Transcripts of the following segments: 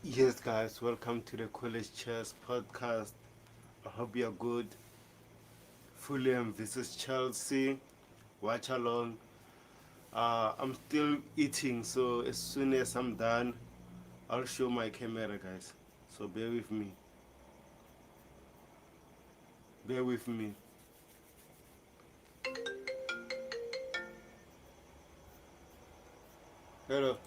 Yes, guys, welcome to the College Chess podcast. I hope you're good. Fulham versus Chelsea. Watch along. I'm still eating, so as soon as I'm done, I'll show my camera, guys. So bear with me. Bear with me. Hello.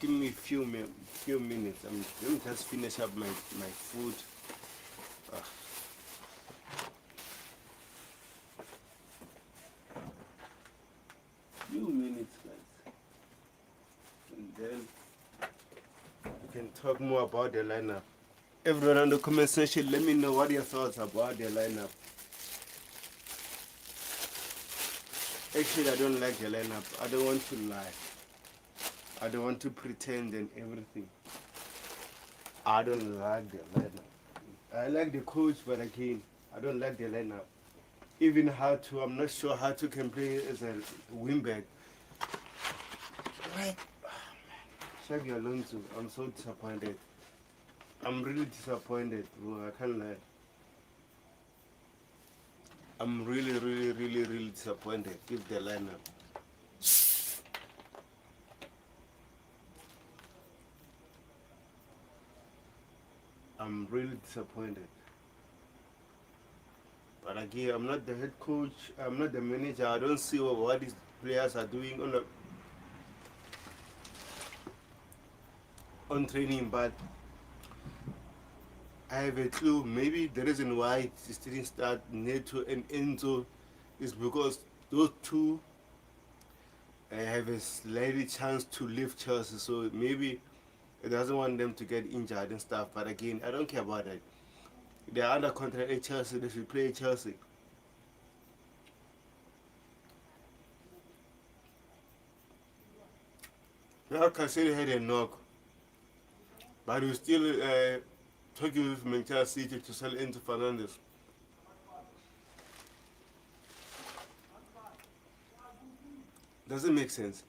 give me a few minutes. Let me just finish up my food. Few minutes, guys, and then we can talk more about the lineup. Everyone in the comment section, let me know what your thoughts about the lineup. Actually, I don't like the lineup. I don't want to lie. I don't want to pretend and everything. I don't like the lineup. I like the coach, but again, I don't like the lineup. Even I'm not sure how to can play as a wingback. Right. Xabi Alonso, I'm so disappointed. I'm really disappointed, bro. I can't lie. I'm really disappointed with the lineup. I'm really disappointed. But again, I'm not the head coach. I'm not the manager. I don't see what these players are doing on training, but I have a clue. Maybe the reason why it didn't start Neto and Enzo is because those two have a slightly chance to leave Chelsea. So maybe it doesn't want them to get injured and stuff. But again, I don't care about that. They're under contract at Chelsea. They should play at Chelsea. Now Cancelo had a knock, but we still talking with Manchester City to sell Enzo Fernandez. Doesn't make sense.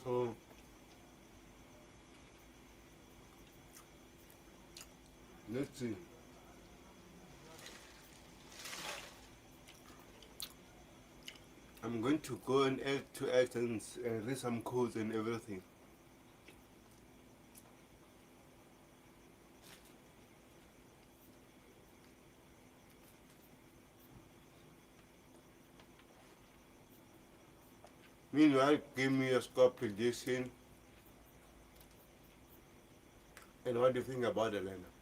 So let's see. I'm going to go and add to Athens and read some codes and everything. Meanwhile, give me a score prediction and what do you think about the lineup?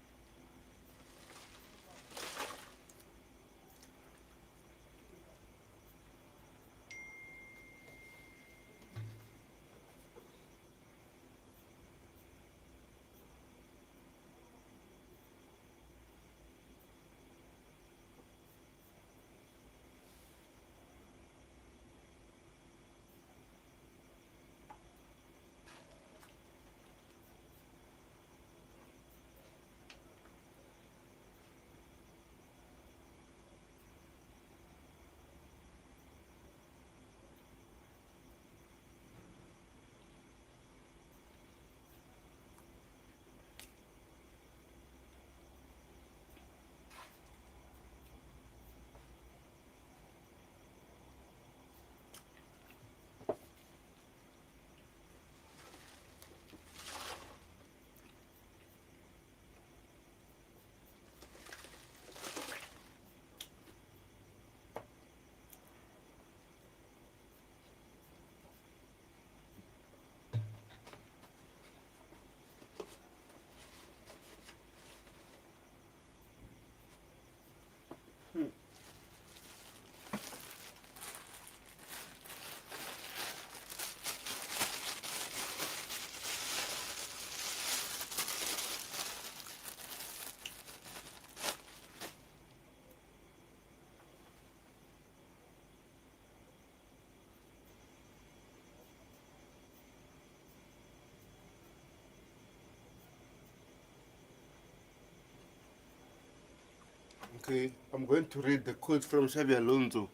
Okay, I'm going to read the quote from Xabi Alonso.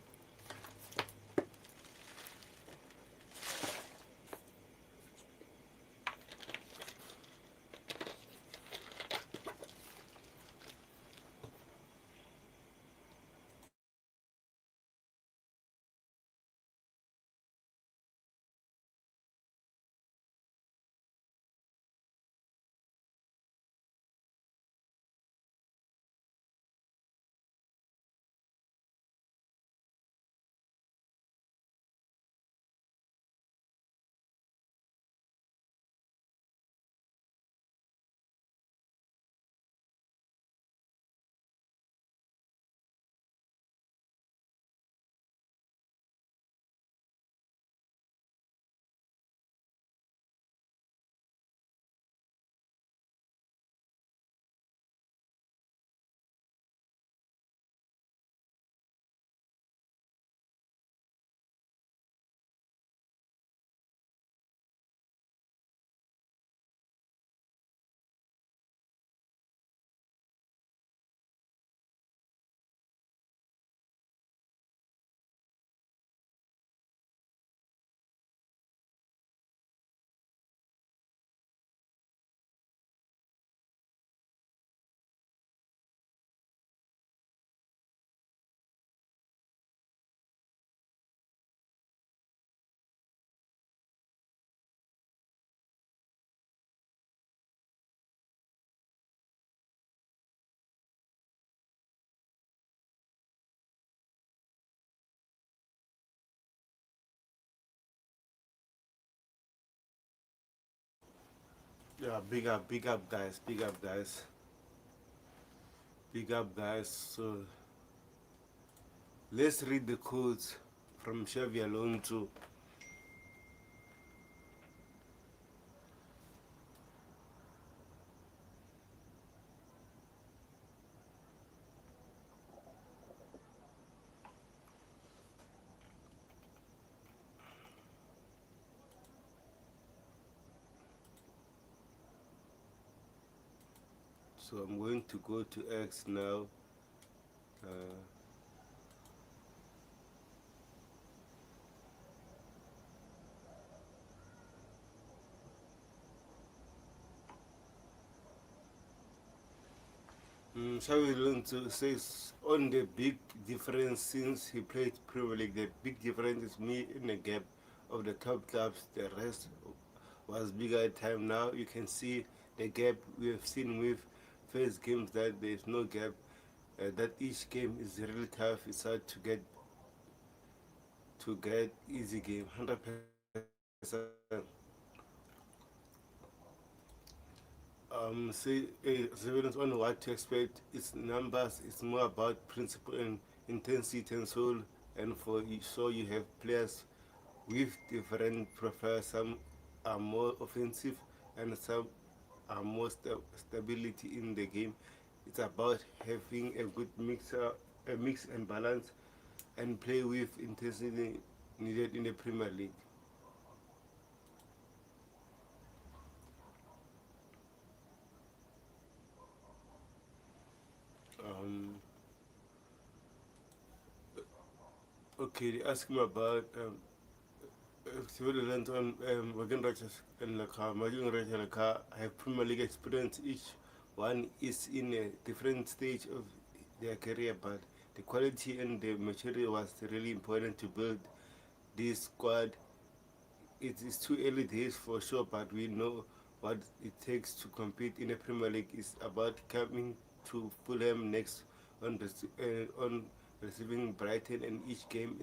Yeah, big up, guys, big up, guys, big up, guys. So let's read the quotes from Xabi Alonso. So I'm going to go to X now. Uh, Xabi Alonso says on the big difference since he played Premier League, the big difference is me in the gap of the top clubs. The rest was bigger at time. Now you can see the gap we have seen with first games that there is no gap. That each game is really tough. It's hard to get easy game. 100%. Say surveillance on what to expect. It's numbers. It's more about principle and intensity and soul. And for you, so you have players with different profiles. Some are more offensive, and some are more stability in the game. It's about having a good a mix and balance, and play with intensity needed in the Premier League. Um, okay, they ask me about Civilians on Wagon Rogers and Laka, Majung Rogers and Laka have Premier League experience. Each one is in a different stage of their career, but the quality and the maturity was really important to build this squad. It is too early days for sure, but we know what it takes to compete in the Premier League. Is about coming to Fulham next on receiving Brighton, and each game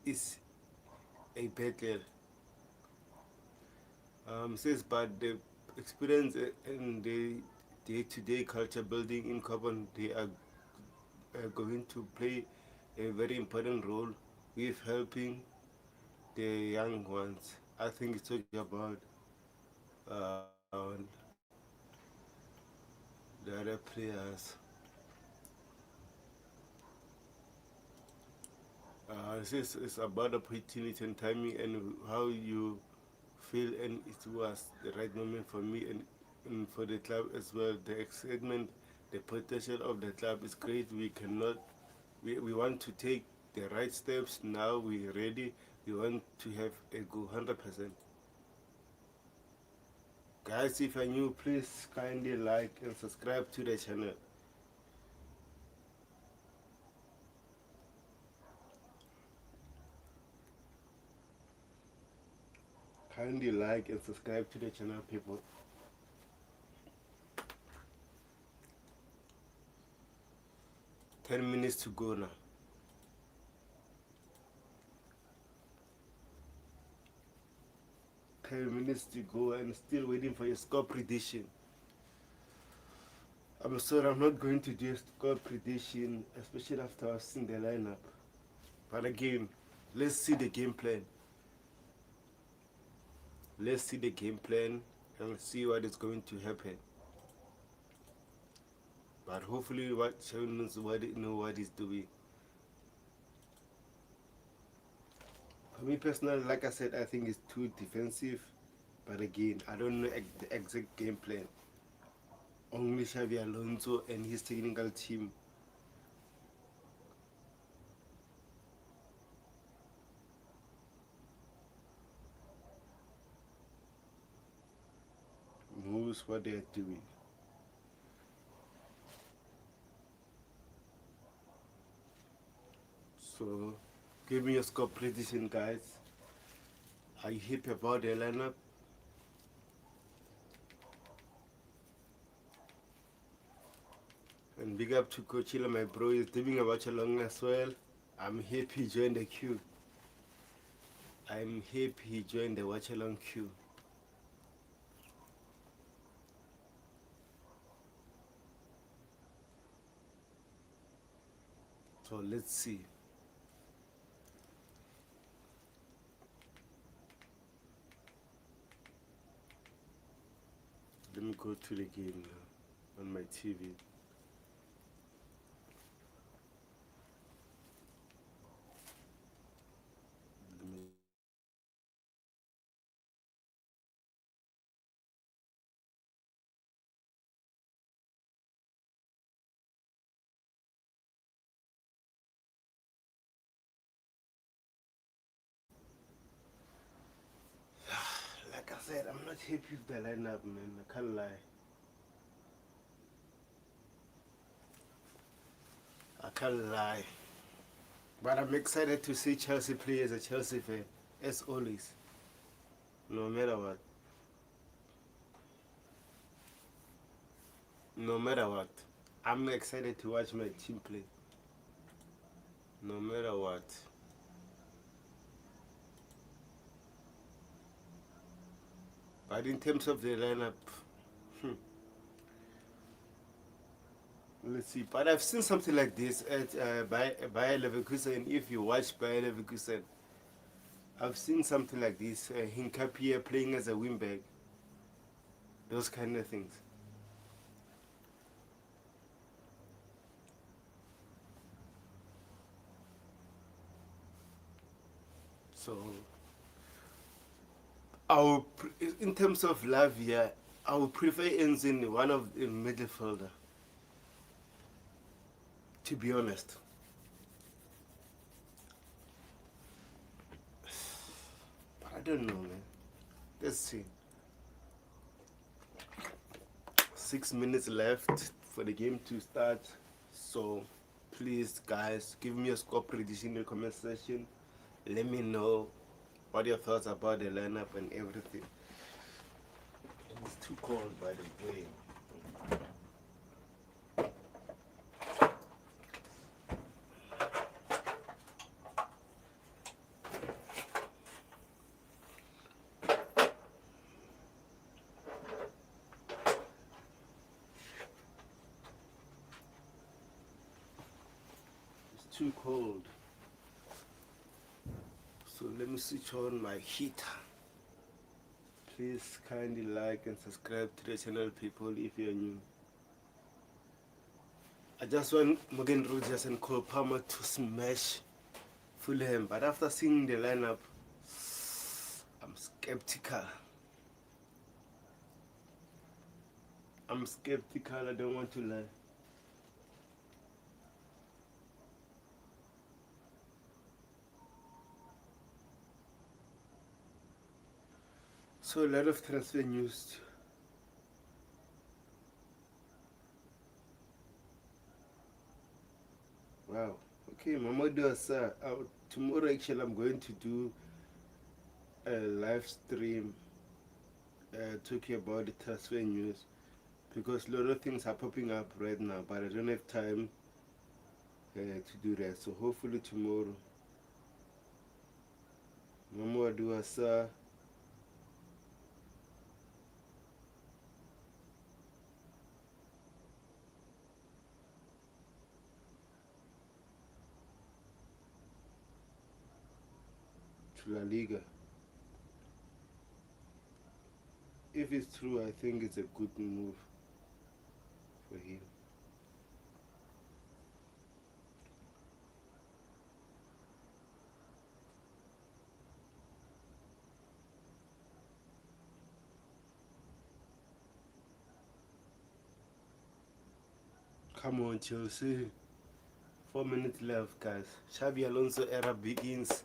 is a battle. Says, but the experience and the day-to-day culture building in Carbon, they are going to play a very important role with helping the young ones. I think it's talking about uh, the other players. It's about opportunity and timing and how you feel, and it was the right moment for me and for the club as well. The excitement, the potential of the club is great. We want to take the right steps now. We're ready. We want to have a go 100%. Guys, if you're new, please kindly like and subscribe to the channel. Kindly like and subscribe to the channel, people. 10 minutes to go now. Minutes to go and still waiting for your score prediction. I'm sorry, I'm not going to do a score prediction, especially after I've seen the lineup. But again, let's see the game plan. Let's see the game plan and see what is going to happen. But hopefully, what Sean knows what he's doing. For me personally, like I said, I think it's too defensive. But again, I don't know the exact game plan. Only Xabi Alonso and his technical team. Knows what they are doing. So, give me your score prediction, guys. Are you happy about the lineup? And big up to Coachella, my bro is doing a watch along as well. I'm happy he joined the queue. I'm happy he joined the watch along queue. So let's see. Let me go to the game now on my TV. Like I said, I'm not happy with the lineup, man. I can't lie. I can't lie. But I'm excited to see Chelsea play as a Chelsea fan, as always. No matter what. No matter what. I'm excited to watch my team play. No matter what. But in terms of the lineup, let's see. But I've seen something like this at Bayer Leverkusen. If you watch Bayer Leverkusen, I've seen something like this. Hinkapie playing as a wingback. Those kind of things. So, in terms of Lavia, I would prefer Enzin, one of the midfielder. To be honest. But I don't know, man. Let's see. 6 minutes left for the game to start. So, please, guys, give me a score prediction in the comment section. Let me know what your thoughts about the lineup and everything. It's too cold, by the way. It's too cold. So let me switch on my heater. Please kindly like and subscribe to the channel, people, if you're new. I just want Morgan Rogers and Cole Palmer to smash Fulham, but after seeing the lineup, I'm skeptical. I don't want to lie. So a lot of transfer news. Wow. Okay, Mamadou Asa. Tomorrow actually I'm going to do a live stream talking about the transfer news, because a lot of things are popping up right now, but I don't have time to do that. So hopefully tomorrow. Mamadou Asa. La Liga. If it's true, I think it's a good move for him. Come on, Chelsea. 4 minutes left, guys. Xabi Alonso era begins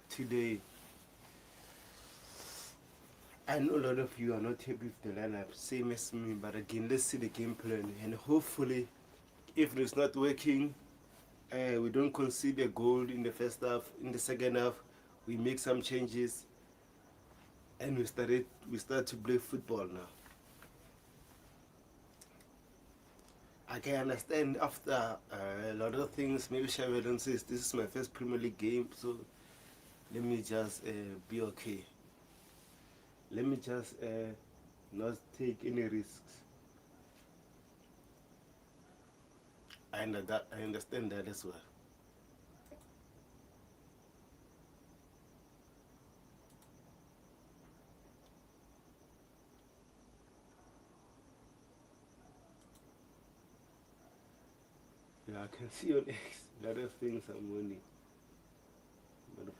today. I know a lot of you are not happy with the lineup, same as me, but again, let's see the game plan. And hopefully, if it's not working, we don't concede a goal in the first half. In the second half, we make some changes, and we start to play football now. I can understand after a lot of things, maybe Xabi Alonso says this is my first Premier League game, so let me just be okay. Let me just not take any risks. I understand that as well. I can see on X. A lot of things I'm winning. But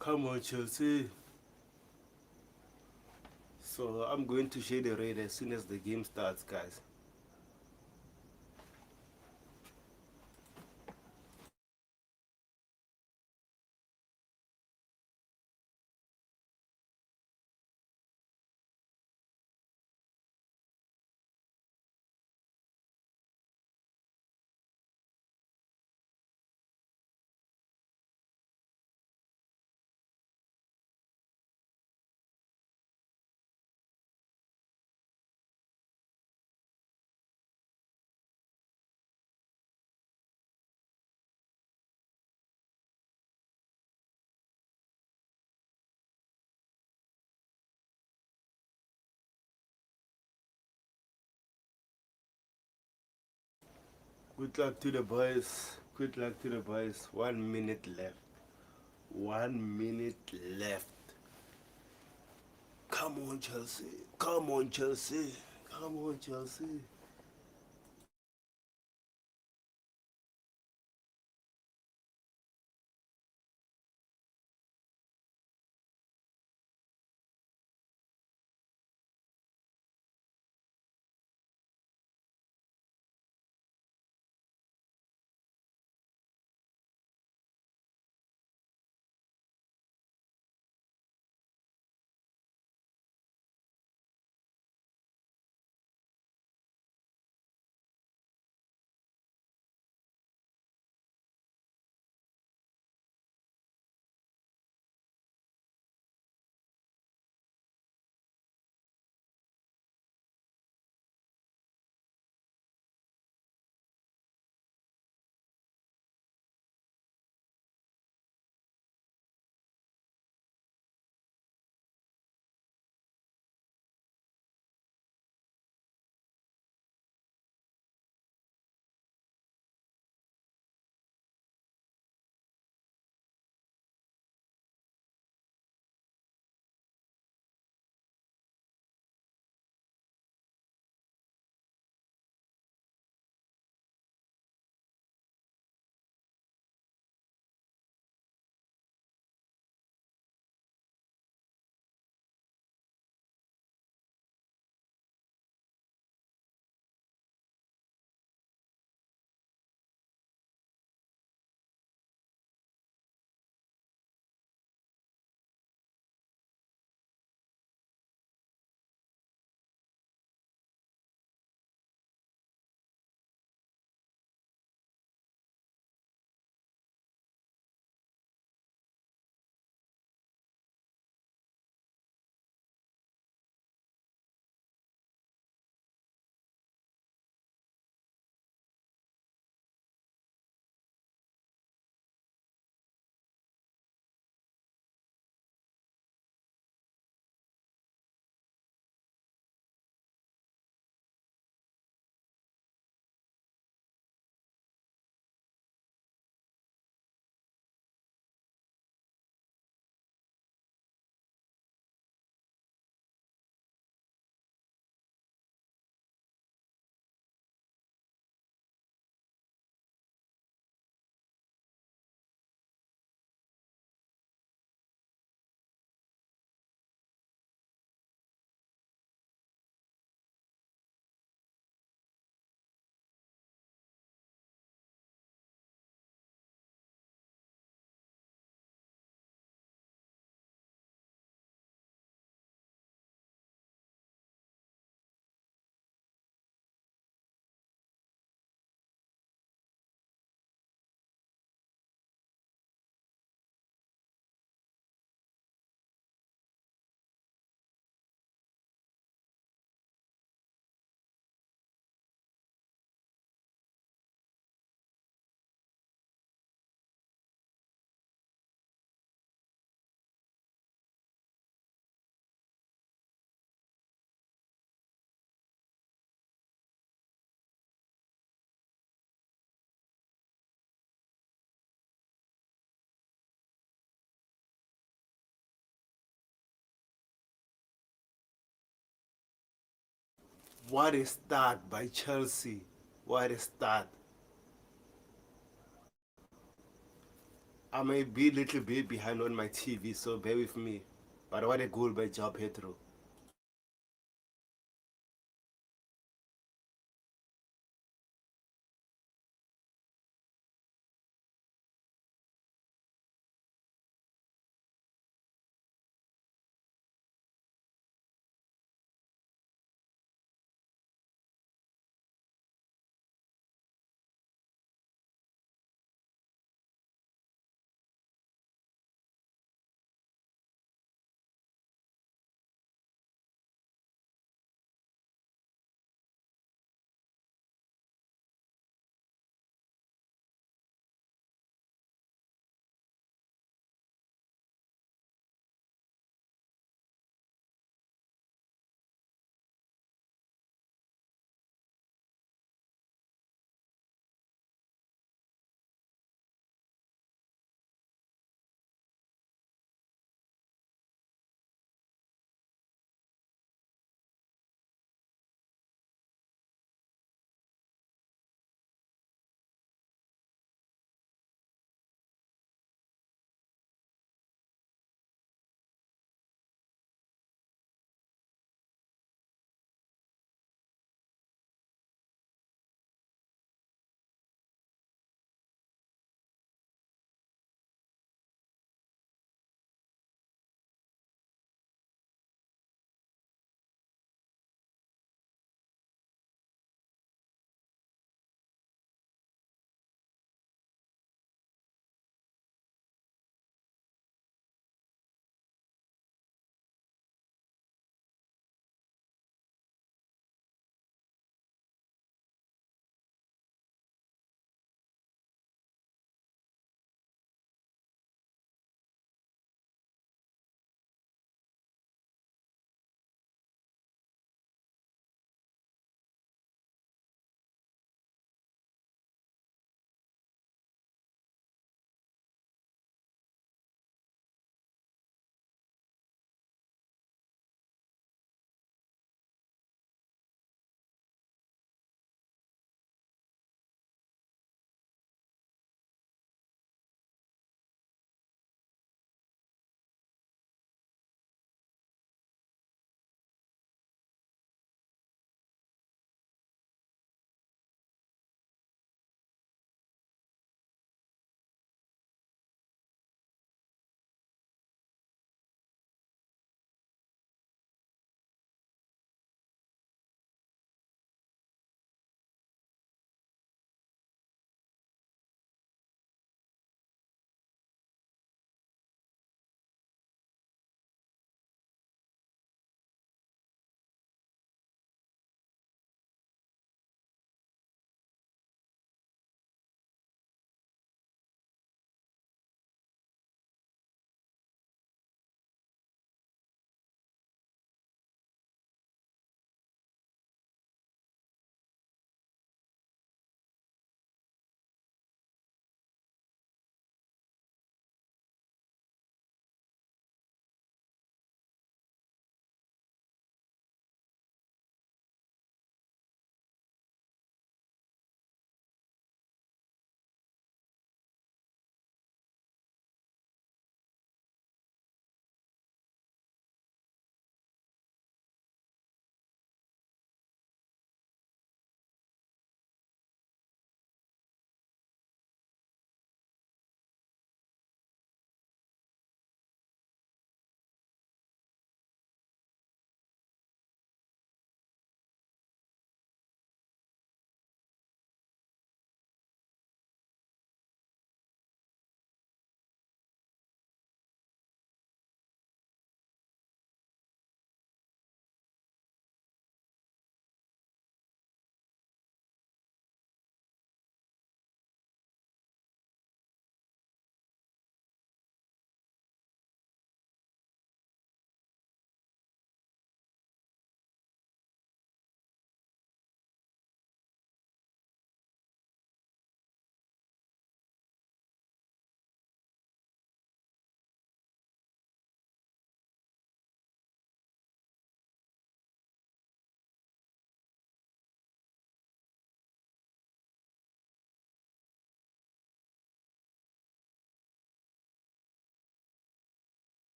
come on, Chelsea. So I'm going to share the rate as soon as the game starts, guys. Good luck to the boys. Good luck to the boys. 1 minute left. 1 minute left. Come on, Chelsea. Come on, Chelsea. Come on, Chelsea. What a start by Chelsea. What a start. I may be a little bit behind on my TV, so bear with me. But what a goal by João Pedro.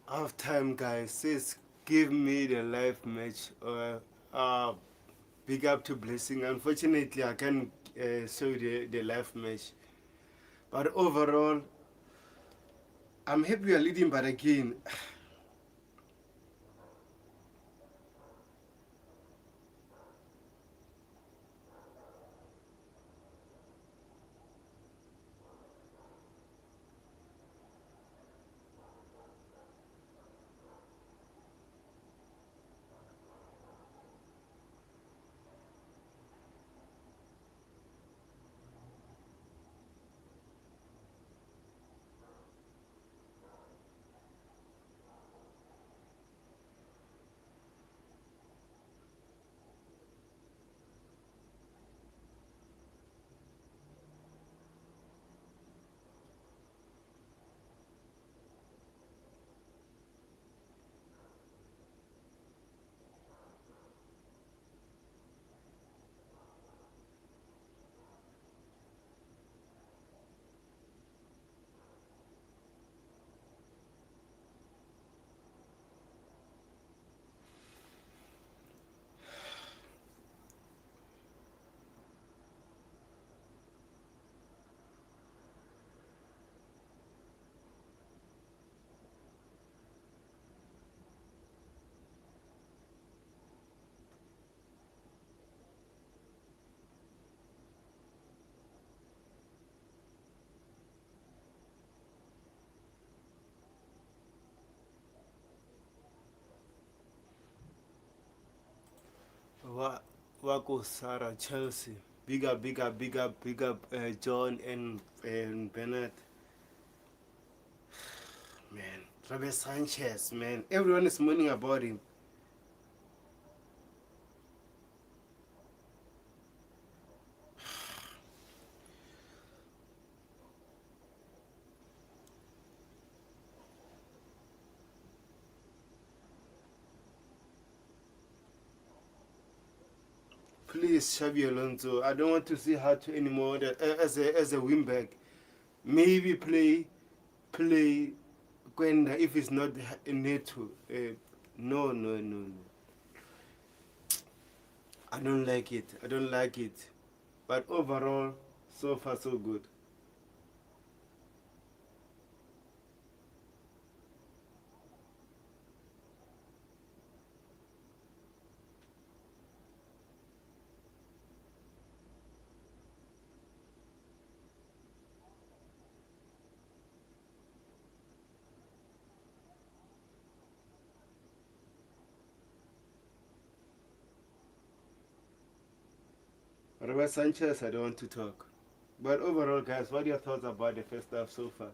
Half time, guys. Says give me the live match. Big up to Blessing. Unfortunately, I can't show the live match. But overall, I'm happy we are leading. But again, Wako Sarah Chelsea. Big up, big up, big up, big up, John and Bernard. Man, Robert Sanchez, man. Everyone is moaning about him. Please, Xabi Alonso. I don't want to see Hato anymore as a wingback. Maybe play Gwenda if it's not Neto. No, no, no, no. I don't like it. I don't like it. But overall, so far so good. Robert Sanchez, I don't want to talk. But overall, guys, what are your thoughts about the first half so far?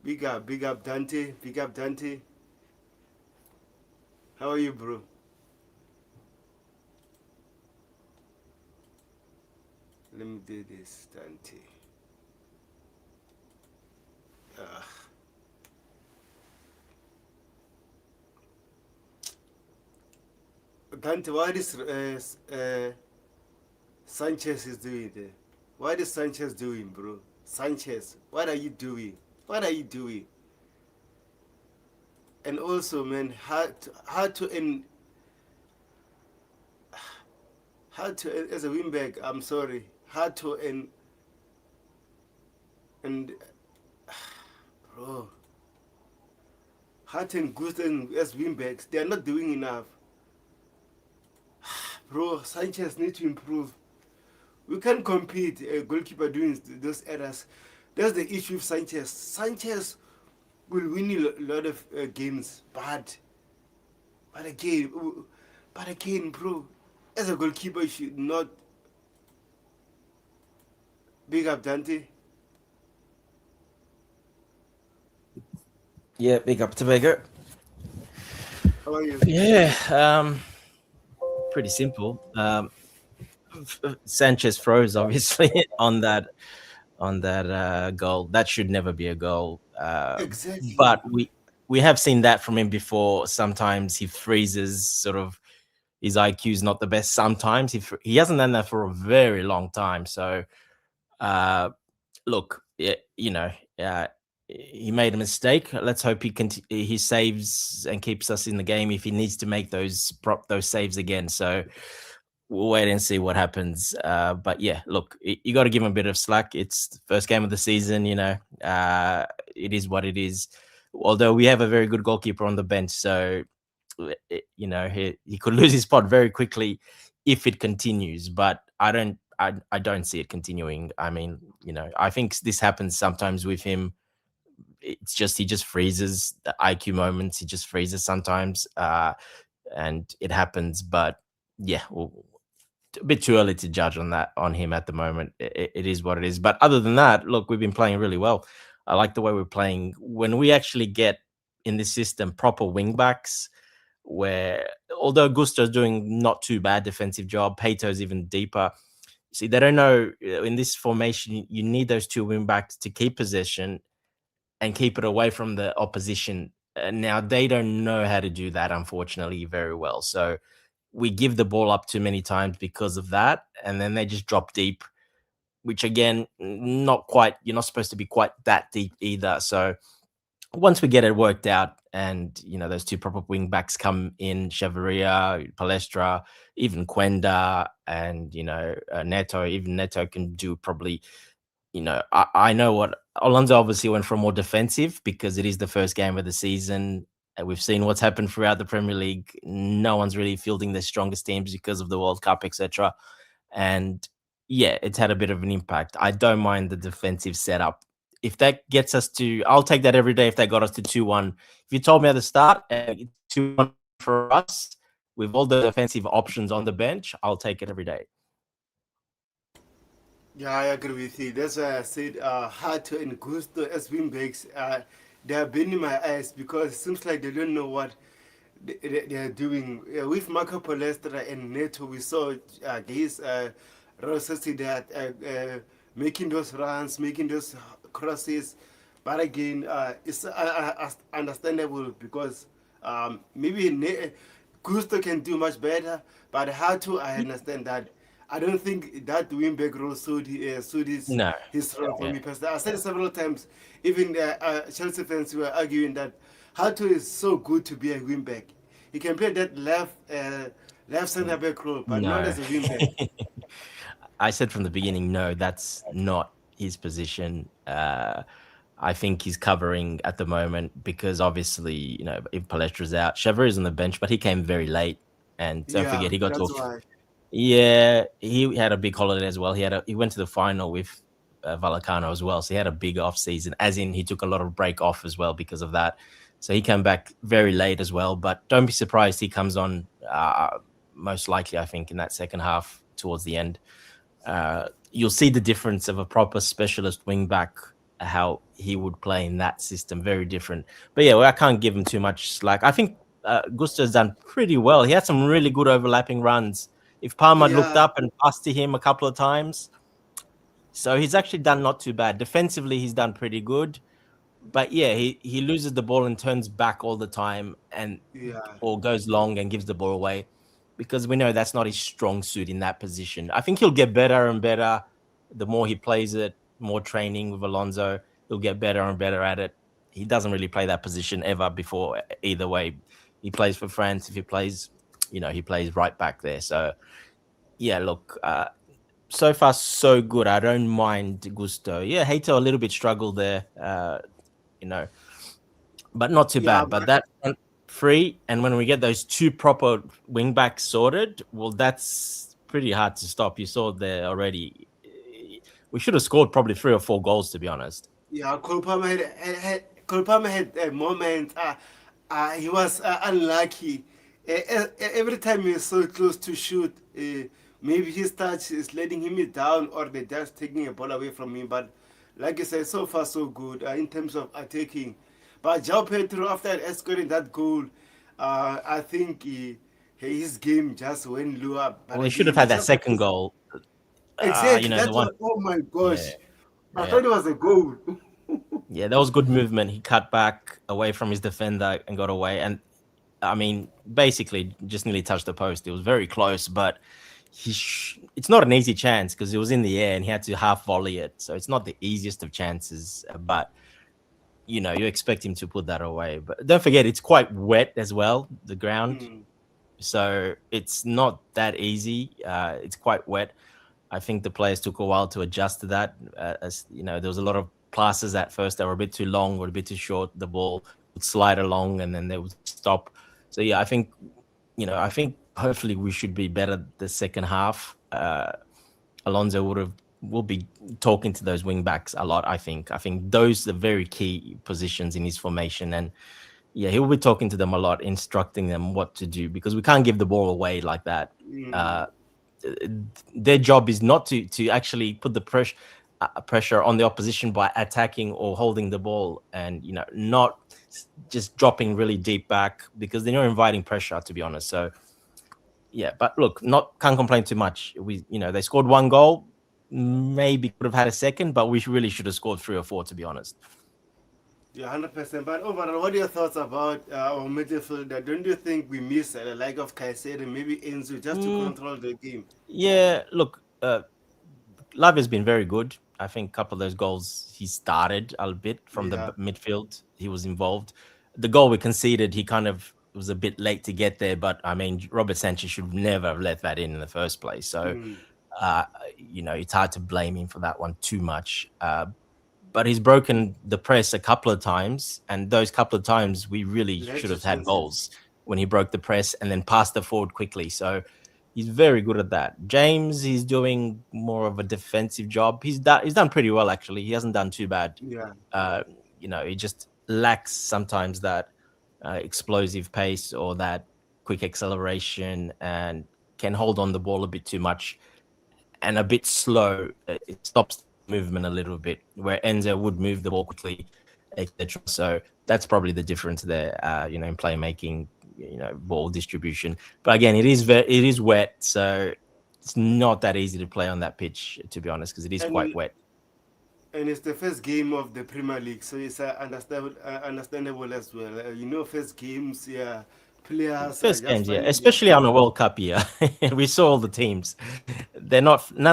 Big up Dante, big up Dante. How are you, bro? Let me do this, Dante. Uh, Dante, what is Sanchez is doing there? What is Sanchez doing, bro? Sanchez, what are you doing? What are you doing? And also, man, hard to as a wingback. I'm sorry, hard to and bro, Hart and Gusten as wingbacks, they are not doing enough. Bro, Sanchez need to improve. We can't compete a goalkeeper doing those errors. That's the issue with Sanchez. Sanchez will win a lot of games, but again, bro, as a goalkeeper, you should not big up Dante. Yeah, big up to Beggar. How are you? Yeah, pretty simple. Sanchez froze obviously on that goal. That should never be a goal. Exactly. But we have seen that from him before. Sometimes he freezes, sort of his IQ is not the best sometimes. He hasn't done that for a very long time. So, uh, look, uh, he made a mistake. Let's hope he saves and keeps us in the game if he needs to make those saves again. So we'll wait and see what happens. But yeah, look, you got to give him a bit of slack. It's the first game of the season. It is what it is. Although we have a very good goalkeeper on the bench, so he could lose his spot very quickly if it continues. But I don't see it continuing. I mean, I think this happens sometimes with him. It's just he just freezes the IQ moments. He just freezes sometimes, and it happens. But yeah, a bit too early to judge on him at the moment. It is what it is. But other than that, look, we've been playing really well. I like the way we're playing. When we actually get in this system proper wing backs, where although Gusto's doing not too bad defensive job, Pato's even deeper. See, they don't know in this formation. You need those two wing backs to keep possession and keep it away from the opposition. Now they don't know how to do that, unfortunately, very well. So we give the ball up too many times because of that, and then they just drop deep, which again, not quite. You're not supposed to be quite that deep either. So once we get it worked out, and those two proper wing backs come in, Chavaria, Palestra, even Quenda, and Neto. Even Neto can do probably. I know what Alonso obviously went for more defensive because it is the first game of the season. And we've seen what's happened throughout the Premier League. No one's really fielding their strongest teams because of the World Cup, etc. And yeah, it's had a bit of an impact. I don't mind the defensive setup. If that gets us to, I'll take that every day if that got us to 2-1. If you told me at the start, 2-1 for us, with all the defensive options on the bench, I'll take it every day. Yeah, I agree with you. That's why I said Hato and Gusto as wingbacks, they have been in my eyes because it seems like they don't know what they are doing. With Marco Palestra and Neto, we saw these Real Sociedad making those runs, making those crosses. But again, it's understandable because maybe Gusto can do much better, but Hato, I understand that. I don't think that wingback role suit No. his role for Yeah. me personally. I said it several times. Even Chelsea fans were arguing that Hato is so good to be a wingback. He can play that left center back role, but not No. as a wingback. I said from the beginning, no, that's not his position. I think he's covering at the moment because obviously, if Palestra's out, Chevrolet is on the bench, but he came very late. And don't Yeah, forget, he got to that's why. yeah, he had a big holiday as well. He went to the final with Vallecano as well, so he had a big off season. As in, he took a lot of break off as well because of that. So he came back very late as well. But don't be surprised he comes on most likely, I think, in that second half towards the end. You'll see the difference of a proper specialist wing back, how he would play in that system. Very different. But yeah, I can't give him too much slack. I think Gusto's done pretty well. He had some really good overlapping runs. If Palmer looked Yeah, up and passed to him a couple of times, so he's actually done not too bad. Defensively, he's done pretty good. But yeah, he loses the ball and turns back all the time, and yeah, or goes long and gives the ball away, because we know that's not his strong suit in that position. I think he'll get better and better the more he plays it. More training with Alonso, he'll get better and better at it. He doesn't really play that position ever before. Either way, he plays for France. If he plays, he plays right back there. So yeah, look, so far so good. I don't mind Gusto. Yeah, Hato a little bit struggled there, you know, but not too yeah. bad. But that front free, and when we get those two proper wing backs sorted, well, that's pretty hard to stop. You saw there already. We should have scored probably 3 or 4 goals, to be honest. Yeah, Cole Palmer had a moment. He was unlucky. Every time he was so close to shoot, maybe his touch is letting him down, or they're just taking a ball away from him. But like I said, so far so good in terms of attacking. But João Pedro, after scoring that goal, I think his game just went low up. But Well, he should again, have he had that just second goal. exactly The that's one. what. Oh my Yeah, gosh! I yeah. thought it was a goal. Yeah, that was good movement. He cut back away from his defender and got away. And I mean, basically just nearly touched the post. It was very close, but it's not an easy chance because it was in the air and he had to half volley it. So it's not the easiest of chances, but you expect him to put that away. But don't forget, it's quite wet as well, the ground. Mm. So it's not that easy. It's quite wet. I think the players took a while to adjust to that. As there was a lot of passes at first that were a bit too long or a bit too short. The ball would slide along and then they would stop. So yeah, I think hopefully we should be better the second half. Alonso will be talking to those wing backs a lot. I think those are very key positions in his formation, and yeah, he will be talking to them a lot, instructing them what to do because we can't give the ball away like that. Mm. Their job is not to actually put the pressure on the opposition by attacking or holding the ball, and not just dropping really deep back because they're not inviting pressure, to be honest. So yeah, but look, can't complain too much. They scored one goal, maybe could have had a second, but we really should have scored 3 or 4, to be honest. Yeah, 100%. But overall, what are your thoughts about our midfielder? Don't you think we miss the like of Caicedo and maybe Enzo just to control the game? Yeah, look, Love has been very good. I think a couple of those goals he started a bit from the midfield. He was involved. The goal we conceded, he kind of was a bit late to get there, but I mean, Robert Sanchez should never have let that in the first place. So, it's hard to blame him for that one too much. But he's broken the press a couple of times, and those couple of times we really should have had goals when he broke the press and then passed it forward quickly. So he's very good at that. James, he's doing more of a defensive job. He's done pretty well, actually. He hasn't done too bad. Yeah. He just lacks sometimes that explosive pace or that quick acceleration, and can hold on the ball a bit too much and a bit slow. It stops movement a little bit, where Enzo would move the ball quickly, etc. So that's probably the difference there, in playmaking, ball distribution. But again, it is wet, so it's not that easy to play on that pitch, to be honest, because it is quite wet. And it's the first game of the Premier League, so it's understandable as well. First games, yeah, players first games, yeah, especially on a World Cup year. We saw all the teams. None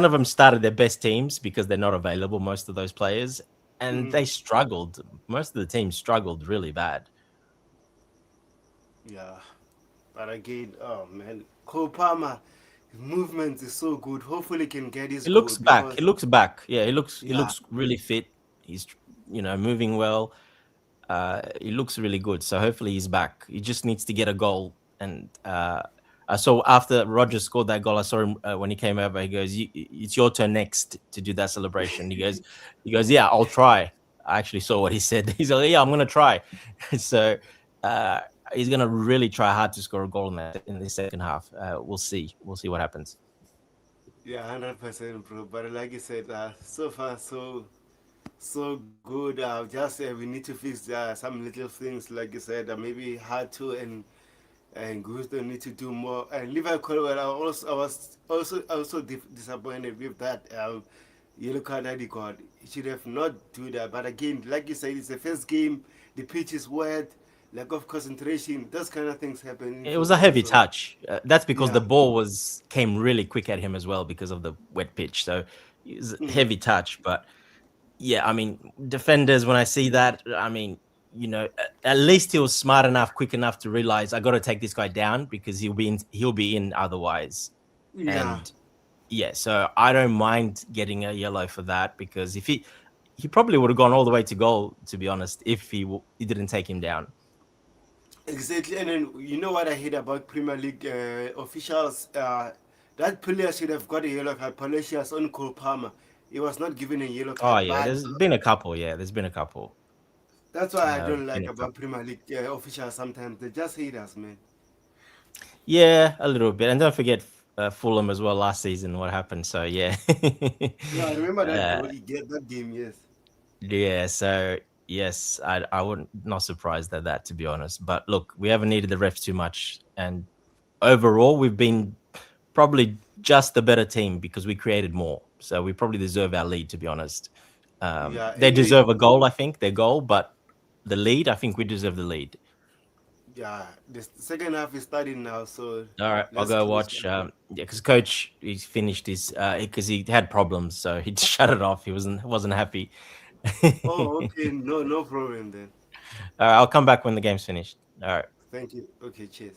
of them started their best teams because they're not available, most of those players, and they struggled. Most of the teams struggled really bad. Yeah, but again, oh man, Cole Palmer, his movement is so good. Hopefully, he can get his. He looks back. He looks back. Yeah, he looks really fit. He's moving well. He looks really good. So hopefully he's back. He just needs to get a goal. And I saw after Roger scored that goal, I saw him when he came over. He goes, "It's your turn next to do that celebration." He goes, "Yeah, I'll try." I actually saw what he said. He's like, "Yeah, I'm gonna try." So he's gonna really try hard to score a goal in the second half. We'll see. We'll see what happens. Yeah, 100%, bro. But like you said, so far so good. Just we need to fix some little things, like you said. Maybe hard to and Gusto need to do more. And Levi Colwell, I was also disappointed with that yellow card that he got. He should have not do that. But again, like you said, it's the first game. The pitch is wet. Lack of concentration. Those kind of things happen. It was a heavy touch. That's because the ball came really quick at him as well because of the wet pitch. So it was a heavy touch. But yeah, I mean, defenders, when I see that, I mean, at least he was smart enough, quick enough to realize I got to take this guy down because he'll be in otherwise. Yeah. And yeah, so I don't mind getting a yellow for that, because if he probably would have gone all the way to goal, to be honest, if he didn't take him down. Exactly. And then you know what I hate about Premier League officials? That player should have got a yellow card. Palacios on Cole Palmer. He was not given a yellow card. Oh yeah, there's been a couple. Yeah, there's been a couple. That's why I don't like about Premier League officials. Sometimes they just hate us, man. Yeah, a little bit. And don't forget Fulham as well last season. What happened? So yeah. Yeah, I remember that goal. He get that game. Yes. Yeah. So yes, I wouldn't not surprised at that, to be honest. But look, we haven't needed the refs too much, and overall we've been probably just the better team because we created more. So we probably deserve our lead, to be honest. They deserve a goal, I think, their goal, but the lead, I think we deserve the lead. Yeah, the second half is starting now, so All right, I'll let's go close watch. that. Yeah, because coach he's finished his because he had problems, so he shut it off. He wasn't happy. Oh, okay, no problem then. I'll come back when the game's finished. All right. Thank you. Okay, cheers.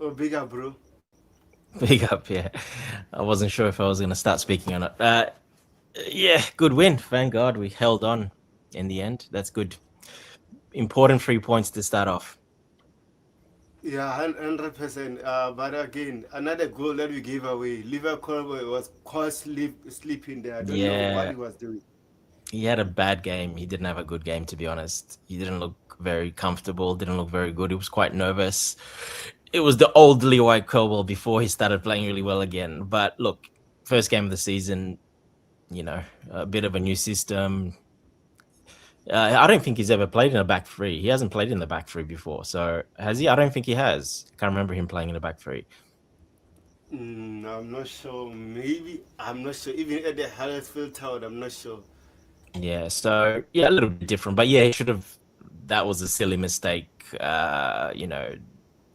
Oh, big up, bro. Big up, yeah. I wasn't sure if I was going to start speaking or not. Yeah, good win. Thank God we held on in the end. That's good. Important 3 points to start off. Yeah, 100%. But again, another goal that we gave away. Liverpool was caught sleeping there. I don't know what Yeah, he was doing. he had a bad game. He didn't have a good game, to be honest. He didn't look very comfortable, didn't look very good. He was quite nervous. It was the old Leroy Cobble before he started playing really well again. But look, first game of the season, a bit of a new system. I don't think he's ever played in a back three. He hasn't played in the back three before. So has he? I don't think he has. Can't remember him playing in a back three. I'm not sure. Maybe. I'm not sure. Even at the Huddersfield Town, I'm not sure. Yeah. So yeah, a little bit different. But yeah, he should have. That was a silly mistake.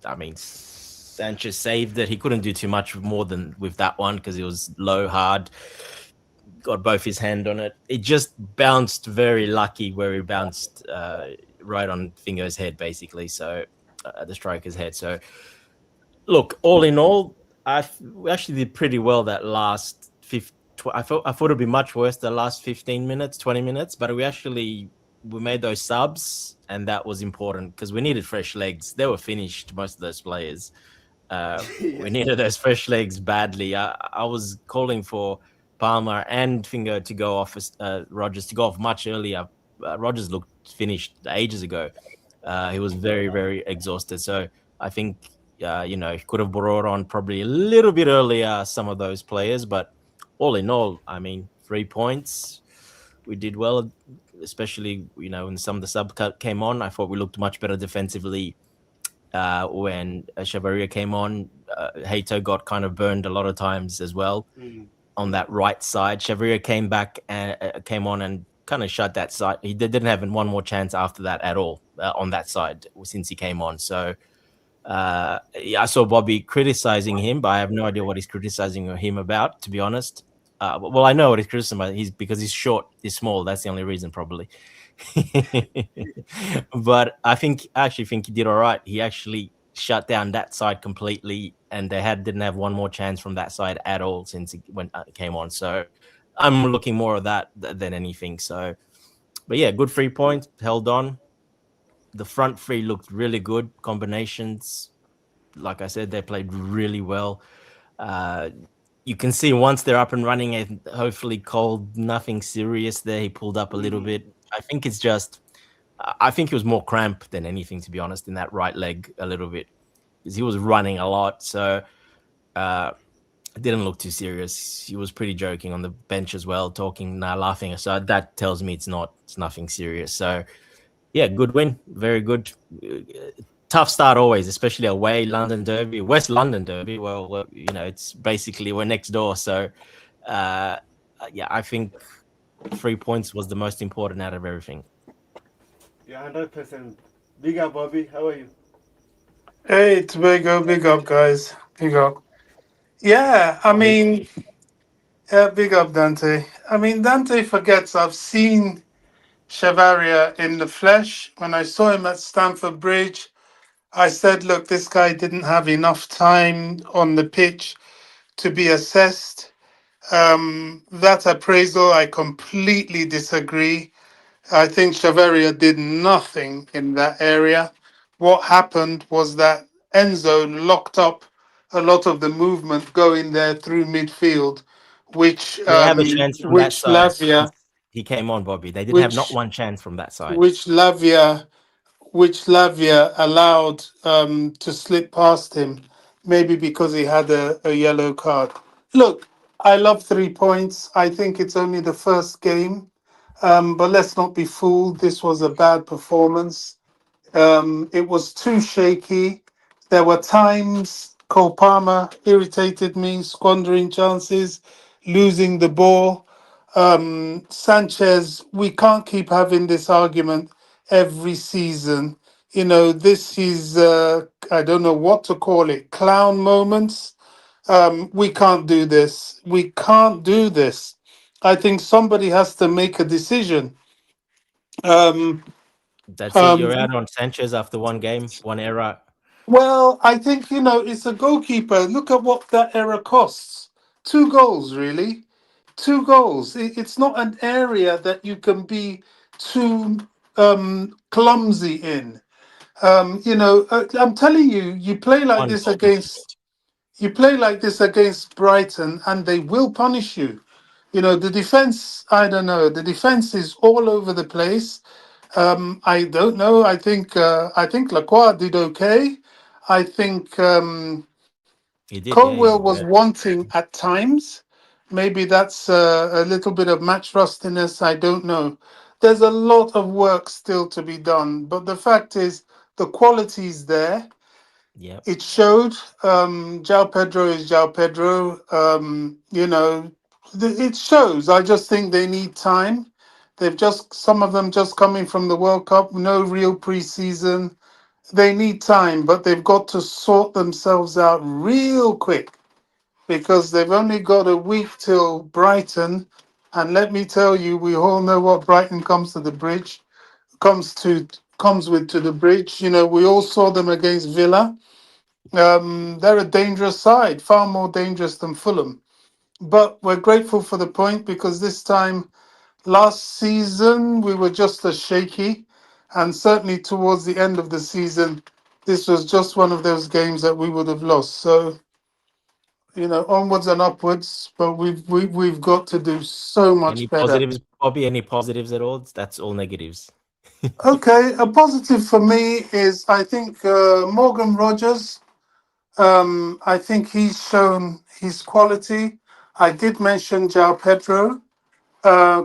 I mean, Sanchez saved it. He couldn't do too much more than with that one because it was low, hard. Got both his hand on it. It just bounced very lucky where he bounced right on Fingo's head, basically. So the striker's head. So look, all in all, we actually did pretty well that last 50. I thought it'd be much worse the last 15 minutes, 20 minutes, but we made those subs, and that was important because we needed fresh legs. They were finished, most of those players. We Yes. needed those fresh legs badly. I was calling for Palmer and Finger to go off, Rogers to go off much earlier. Rogers looked finished ages ago. He was very, very exhausted. So I think, he could have brought on probably a little bit earlier some of those players. But all in all, I mean, 3 points. We did well, especially, when some of the sub came on. I thought we looked much better defensively when Chavaria came on. Hato got kind of burned a lot of times as well on that right side. Chavaria came back and came on and kind of shut that side. He didn't have one more chance after that at all on that side since he came on. So I saw Bobby criticizing him, but I have no idea what he's criticizing him about, to be honest. Well, I know what he's criticizing about. He's because he's short, he's small. That's the only reason, probably. But I actually think he did all right. He actually shut down that side completely, and they didn't have one more chance from that side at all since it came on. So I'm looking more of that than anything. So, but yeah, good 3 points, held on. The front three looked really good combinations. Like I said, they played really well. You can see once they're up and running, and hopefully Cole, nothing serious there. He pulled up a little bit. I think it was more cramp than anything, to be honest, in that right leg a little bit, because he was running a lot. So it didn't look too serious. He was pretty joking on the bench as well, talking, laughing. So that tells me it's nothing serious. So yeah, good win. Very good. Tough start always, especially away, London Derby, West London Derby. Well, it's basically we're next door. So yeah, I think 3 points was the most important out of everything. Yeah, 100%. Big up, Bobby. How are you? Hey, it's big up, guys. Big up. Yeah, I mean, big up, Dante. I mean, Dante forgets I've seen Chavaria in the flesh. When I saw him at Stamford Bridge, I said, look, this guy didn't have enough time on the pitch to be assessed. That appraisal, I completely disagree. I think Chavaria did nothing in that area. What happened was that Enzo locked up a lot of the movement going there through midfield, which They have a chance from that which side Lavia since he came on, Bobby. They didn't have not which one chance from that side. which Lavia which Lavia allowed to slip past him, maybe because he had a yellow card. Look, I love 3 points. I think it's only the first game. But let's not be fooled. This was a bad performance. It was too shaky. There were times Cole Palmer irritated me, squandering chances, losing the ball. Sanchez, we can't keep having this argument every season. This is, I don't know what to call it, clown moments. We can't do this. We can't do this. I think somebody has to make a decision. Um, That's it. um, You're out on Sanchez after one game, one error. Well, I think, it's a goalkeeper. Look at what that error costs. 2 goals, really. 2 goals. It's not an area that you can be too clumsy in. I'm telling you, One goal. you play like this against Brighton, and they will punish you. The defense. I don't know. The defense is all over the place. I don't know. I think Lacroix did okay. I think He did, yeah. Colwell was wanting at times. Maybe that's a little bit of match rustiness. I don't know. There's a lot of work still to be done, but the fact is, the quality is there. Yep. It showed. João Pedro is João Pedro. It shows. I just think they need time. Some of them just coming from the World Cup, no real preseason. They need time, but they've got to sort themselves out real quick because they've only got a week till Brighton. And let me tell you, we all know what Brighton comes with to the bridge. We all saw them against Villa. They're a dangerous side, far more dangerous than Fulham. But we're grateful for the point because this time last season we were just as shaky, and certainly towards the end of the season, this was just one of those games that we would have lost. So onwards and upwards, but we've got to do so Any much better. positives, Bobby? Any positives at all? That's all negatives. Okay, a positive for me is I think Morgan Rogers. I think he's shown his quality. I did mention João Pedro.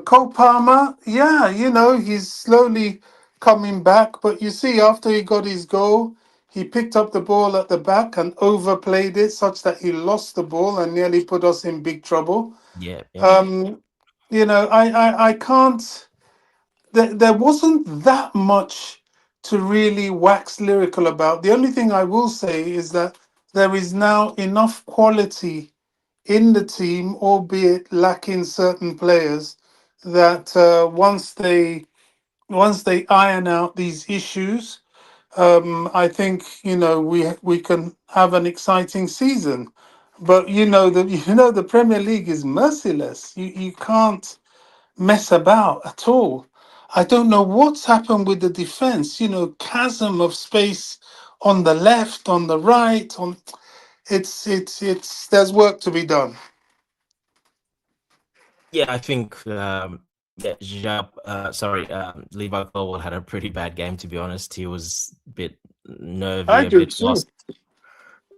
Cole Palmer, yeah, he's slowly coming back. But you see, after he got his goal, he picked up the ball at the back and overplayed it such that he lost the ball and nearly put us in big trouble. Yeah, yeah. I can't. There wasn't that much to really wax lyrical about. The only thing I will say is that there is now enough quality in the team, albeit lacking certain players, that once they iron out these issues, I think we can have an exciting season. But the Premier League is merciless. You can't mess about at all. I don't know what's happened with the defense. Chasm of space on the left, on the right. It's there's work to be done. Yeah, I think yeah, Levi Colwell had a pretty bad game, to be honest. He was a bit nervy, I a do bit too. lost.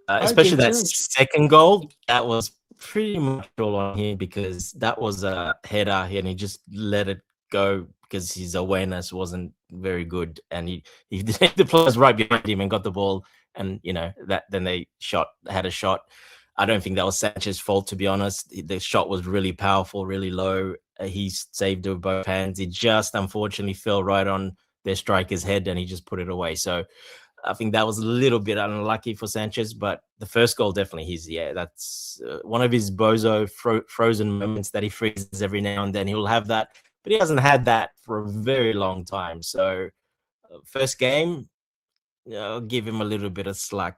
I do Especially that too. second goal, that was pretty much all on him because that was a header and he just let it go because his awareness wasn't very good, and he the players right behind him and got the ball, and that then they had a shot. I don't think that was Sanchez's fault, to be honest. The shot was really powerful, really low. He saved it with both hands. It just unfortunately fell right on their striker's head and he just put it away. So I think that was a little bit unlucky for Sanchez, but the first goal definitely that's one of his bozo frozen moments that he freezes every now and then. He'll have that, but he hasn't had that for a very long time. So first game, I'll give him a little bit of slack.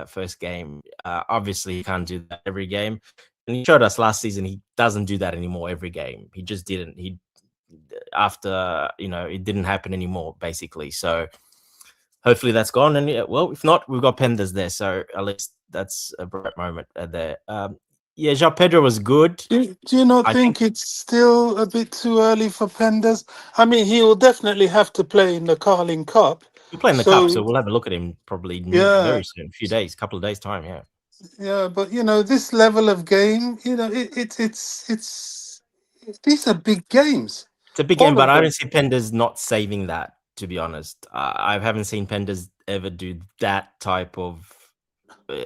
First game, obviously he can't do that every game, and he showed us last season he doesn't do that anymore every game. He just didn't. After it didn't happen anymore basically. So hopefully that's gone. And if not, we've got Penders there, so at least that's a bright moment there. João Pedro was good. Do you not I think it's still a bit too early for Penders? I mean, he will definitely have to play in the Carling Cup. we're playing the cup, so we'll have a look at him probably Yeah, very soon, couple of days time. Yeah, yeah, but this level of game, it's these are big games. it's a big game, All but of I them. don't see Penders not saving that. To be honest, I haven't seen Penders ever do that type of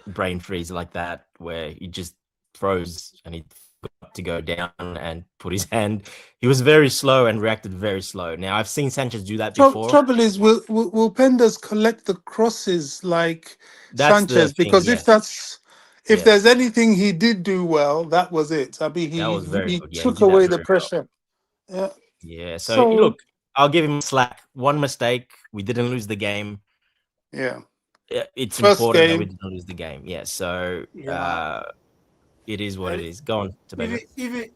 brain freeze like that, where he just froze and he forgot to go down and put his hand. He was very slow and reacted very slow. Now I've seen Sanchez do that before. Trouble is, will Penders collect the crosses like That's the Sanchez? thing. Because Yes, if there's yes, anything he did do well, that was it. I mean, that he was very he good. Yeah, he took did that away the very well. pressure. Yeah. Yeah. So So look, I'll give him slack. One mistake, we didn't lose the game. yeah. it's First important that we game. don't lose the game. Yeah, so Yeah, it is what it and is. Go on, even Tobago. even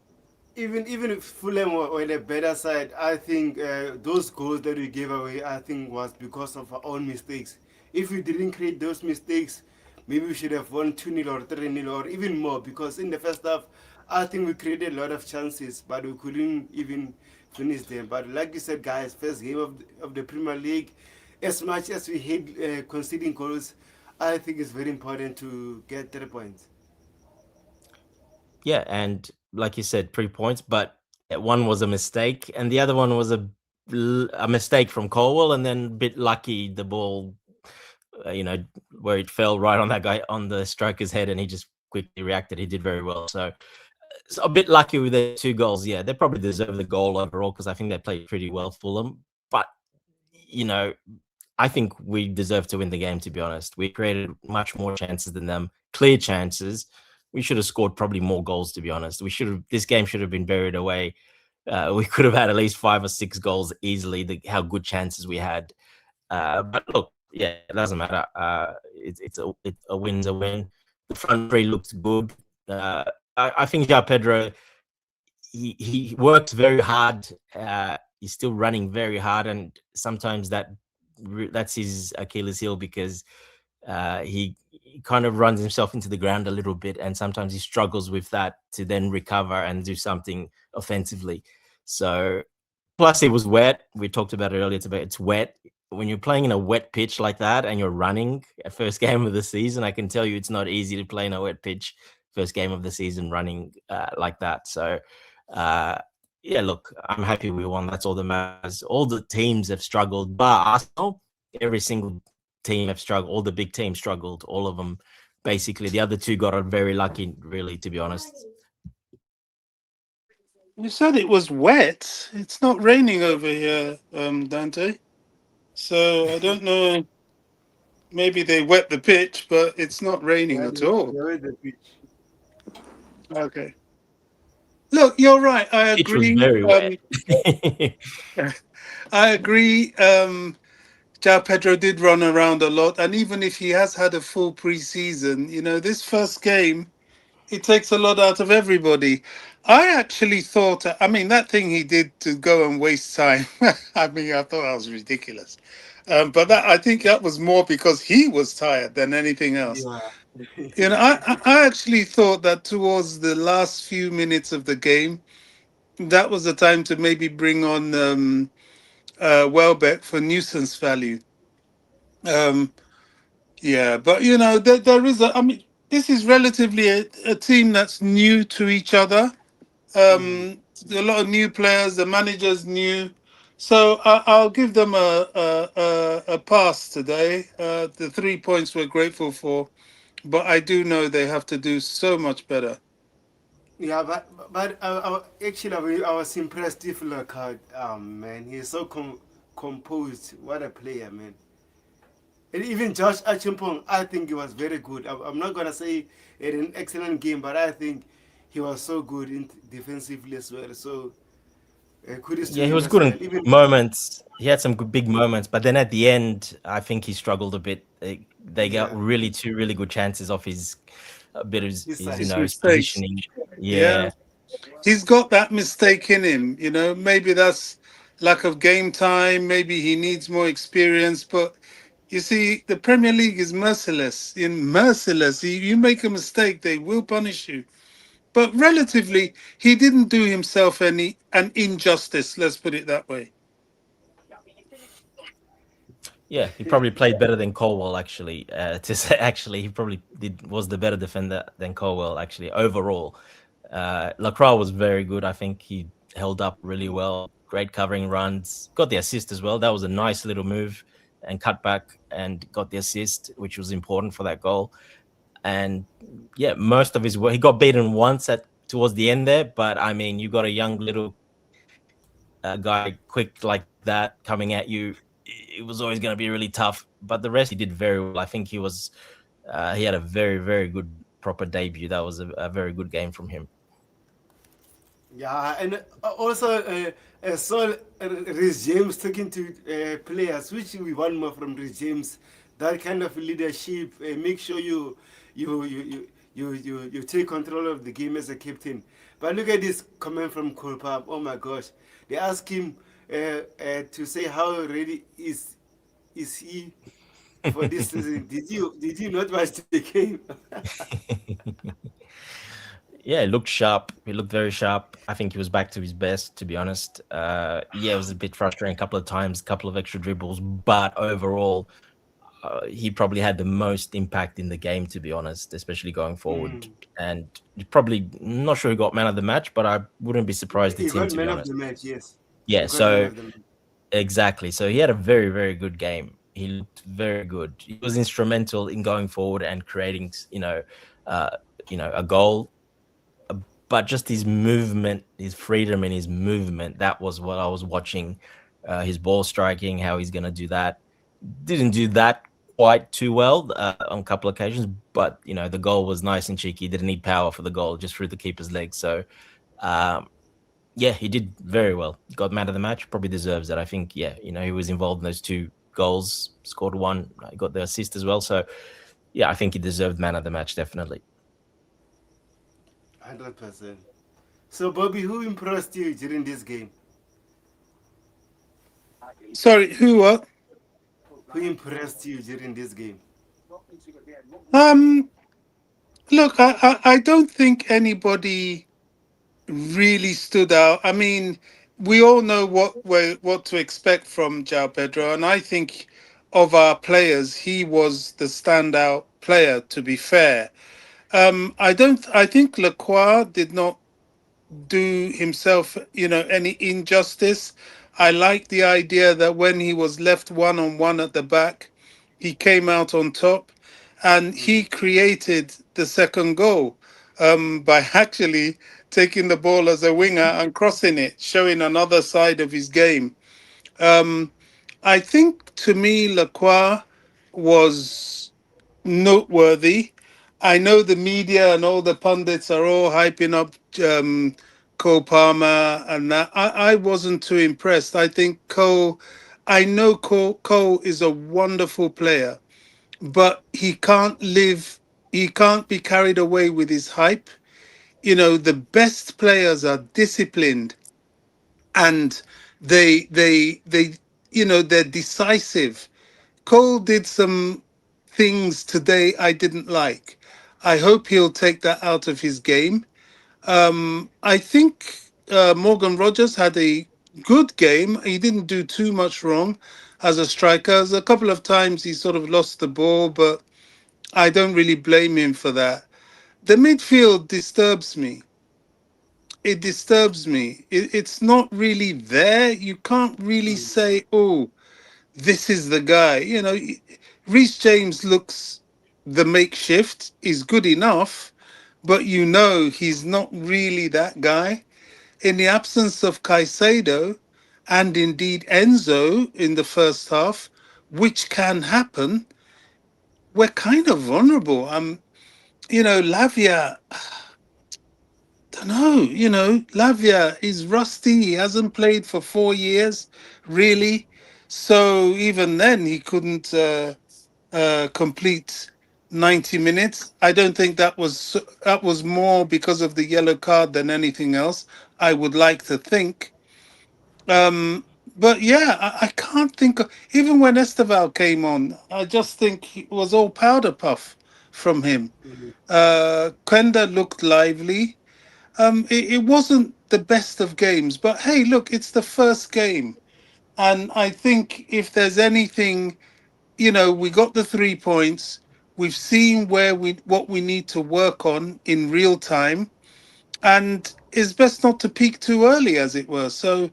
even if Fulham were the better side, I think those goals that we gave away, I think, was because of our own mistakes. If we didn't create those mistakes, maybe we should have won 2-0 or 3-0 or even more. Because in the first half, I think we created a lot of chances, but we couldn't even finish them. But like you said, guys, first game of the Premier League, as much as we hate conceding goals, I think it's very important to get 3 points. Yeah, and like you said, 3 points, but one was a mistake, and the other one was a mistake from Colwell, and then a bit lucky the ball, where it fell right on that guy on the striker's head, and he just quickly reacted. He did very well. So it's a bit lucky with the 2 goals. Yeah, they probably deserve the goal overall because I think they played pretty well, Fulham. But you know, I think we deserve to win the game, to be honest. We created much more chances than them, clear chances. We should have scored probably more goals, to be honest. This game should have been buried away. We could have had at least 5 or 6 goals easily, how good chances we had. But look, yeah, it doesn't matter. A win's a win. The front three looks good. I think João Pedro, he works very hard. He's still running very hard, and sometimes that's his Achilles heel because he kind of runs himself into the ground a little bit, and sometimes he struggles with that to then recover and do something offensively. So, plus it was wet. We talked about it earlier. It's wet. When you're playing in a wet pitch like that and you're running at first game of the season, I can tell you it's not easy to play in a wet pitch first game of the season running like that. So, uh, yeah, look, I'm happy we won. That's all that matters. All the teams have struggled, but Arsenal, every single team have struggled. All the big teams struggled. All of them, basically. The other two got very lucky, really, to be honest. You said it was wet. It's not raining over here, Dante. So I don't know. Maybe they wet the pitch, but it's not raining Yeah, at all. the way the pitch. Okay. Look, you're right. I Pitch was agree. very wet. I agree. João Pedro did run around a lot, and even if he has had a full preseason, this first game, it takes a lot out of everybody. I actually thought, I mean, that thing he did to go and waste time, I mean, I thought that was ridiculous. But I think that was more because he was tired than anything else. Yeah. I actually thought that towards the last few minutes of the game, that was the time to maybe bring on Welbeck for nuisance value. Um, yeah, but there is I mean, this is relatively a team that's new to each other. Mm. A lot of new players. The manager's new, so I'll give them a pass today. The 3 points we're grateful for, but I do know they have to do so much better. Yeah, but actually, I was impressed with Lacard. Man, he's so composed. What a player, man. And even Josh Achimpong, I think he was very good. I'm not gonna say he had an excellent game, but I think he was so good in defensively as well. So kudos to Yeah, he him was as good well. in Even moments. He had some big moments, but then at the end, I think he struggled a bit. They got yeah, two really good chances off his a bit of his his, side. His his mistakes. positioning. Yeah, Yeah, he's got that mistake in him. Maybe that's lack of game time. Maybe he needs more experience. But you see, the Premier League is merciless. Merciless. You make a mistake, they will punish you. But relatively, he didn't do himself an injustice. Let's put it that way. yeah. He probably played better than Colwell. Actually, to say actually, he probably was the better defender than Colwell. Actually, overall, Lacroix was very good. I think he held up really well. Great covering runs. Got the assist as well. That was a nice little move and cut back and got the assist, which was important for that goal. And yeah, most of his work, he got beaten once towards the end there. But I mean, you got a young little guy quick like that coming at you. It was always going to be really tough. But the rest he did very well. I think he had a very, very good proper debut. That was a very good game from him. Yeah, and also I saw Rhys James talking to players, which we want more from Rhys James that kind of leadership. Make sure you take control of the game as a captain. But look at this comment from Kulpap. Oh my gosh, they ask him to say how ready is he for this season. Did you not watch the game? Yeah, he looked sharp. He looked very sharp. I think he was back to his best, to be honest. Yeah, it was a bit frustrating a couple of times, a couple of extra dribbles, but overall, he probably had the most impact in the game, to be honest, especially going forward. Mm. And probably not sure who got man of the match, but I wouldn't be surprised He it's him, got to be man of honest. the match. Yes, Yeah, he got man so of the match. exactly. So he had a very, very good game. He looked very good. He was instrumental in going forward and creating, uh, a goal. But just his movement, his freedom in his movement, that was what I was watching. His ball striking, how he's going to do that. Didn't do that quite too well on a couple of occasions, but the goal was nice and cheeky. Didn't need power for the goal, just through the keeper's legs. So, um, yeah, he did very well. Got man of the match, probably deserves it. I think, yeah, he was involved in those two goals, scored one, got the assist as well. So, yeah, I think he deserved man of the match, definitely. 100%. So, Bobby, who impressed you during this game? Sorry, who what? Who impressed you during this game? Um, Look, I don't think anybody really stood out. I mean, we all know what to expect from João Pedro, and I think of our players, he was the standout player. To be fair, I don't. I think Lacroix did not do himself, any injustice. I like the idea that when he was left one on one at the back, he came out on top, and he Mm. created the second goal by actually taking the ball as a winger and crossing it, showing another side of his game. Um, I think to me, Lacroix was noteworthy. I know the media and all the pundits are all hyping up Cole Palmer and that. I wasn't too impressed. I think I know Cole is a wonderful player, but he can't be carried away with his hype. The best players are disciplined, and they they're decisive. Cole did some things today I didn't like. I hope he'll take that out of his game. I think Morgan Rogers had a good game. He didn't do too much wrong as a striker. There's a couple of times he sort of lost the ball, but I don't really blame him for that. The midfield disturbs me. It disturbs me. It's not really there. You can't really Mm. say, oh, this is the guy. Reece James looks the makeshift. He's good enough, but he's not really that guy. In the absence of Caicedo and indeed Enzo in the first half, which can happen, we're kind of vulnerable. Lavia, don't know, Lavia is rusty. He hasn't played for 4 years, really. So even then, he couldn't complete 90 minutes. I don't think that was more because of the yellow card than anything else. I would like to think. Um, but yeah, I can't think of, even when Esteval came on, I just think it was all powder puff from him. Mm. Quenda looked lively. It wasn't the best of games, but hey, look, it's the first game. And I think if there's anything, we got the 3 points. We've seen what we need to work on in real time, and it's best not to peak too early, as it were. So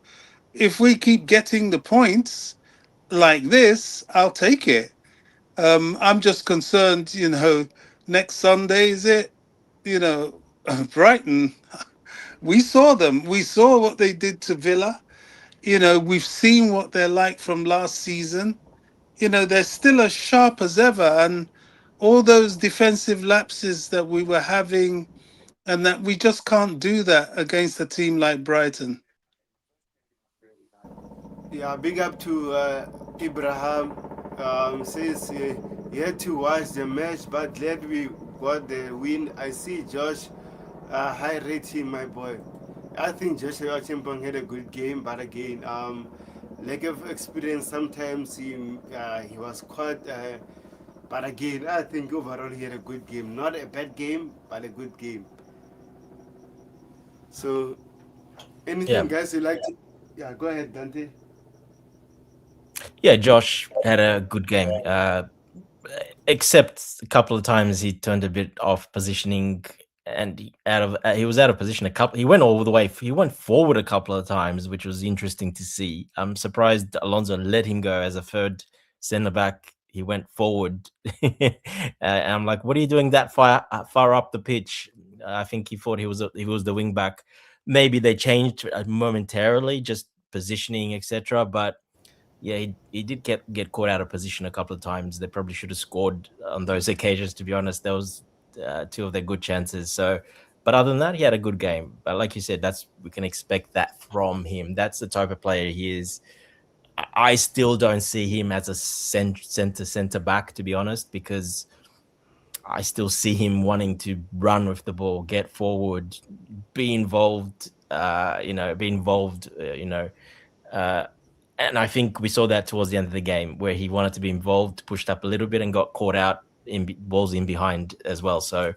if we keep getting the points like this, I'll take it. I'm just concerned, next Sunday is it? You know, Brighton. We saw them. We saw what they did to Villa. We've seen what they're like from last season. They're still as sharp as ever. And all those defensive lapses that we were having, and that we just can't do that against a team like Brighton. Yeah, big up to Ibrahim. Says He had to watch the match, but glad we got the win. I see Josh high rate him, my boy. I think Joshua Chimpong had a good game, but again, lack of experience. Sometimes he was caught. But again, I think overall he had a good game. Not a bad game, but a good game. So, anything Yeah. guys you like? Yeah, go ahead, Dante. Yeah, Josh had a good game. Except a couple of times he turned a bit off positioning and he was out of position a couple. He went all the way. He went forward a couple of times, which was interesting to see. I'm surprised Alonso let him go as a third centre back. He went forward, and I'm like, "What are you doing that far up the pitch?" I think he thought he was the wing back. Maybe they changed momentarily, just positioning, etc. But yeah, he did get caught out of position a couple of times. They probably should have scored on those occasions. To be honest, there was two of their good chances. So, but other than that, he had a good game. But like you said, that's we can expect that from him. That's the type of player he is. I still don't see him as a center back, to be honest, because I still see him wanting to run with the ball, get forward, be involved. Be involved. Uh, and I think we saw that towards the end of the game where he wanted to be involved, pushed up a little bit, and got caught out in balls in behind as well. So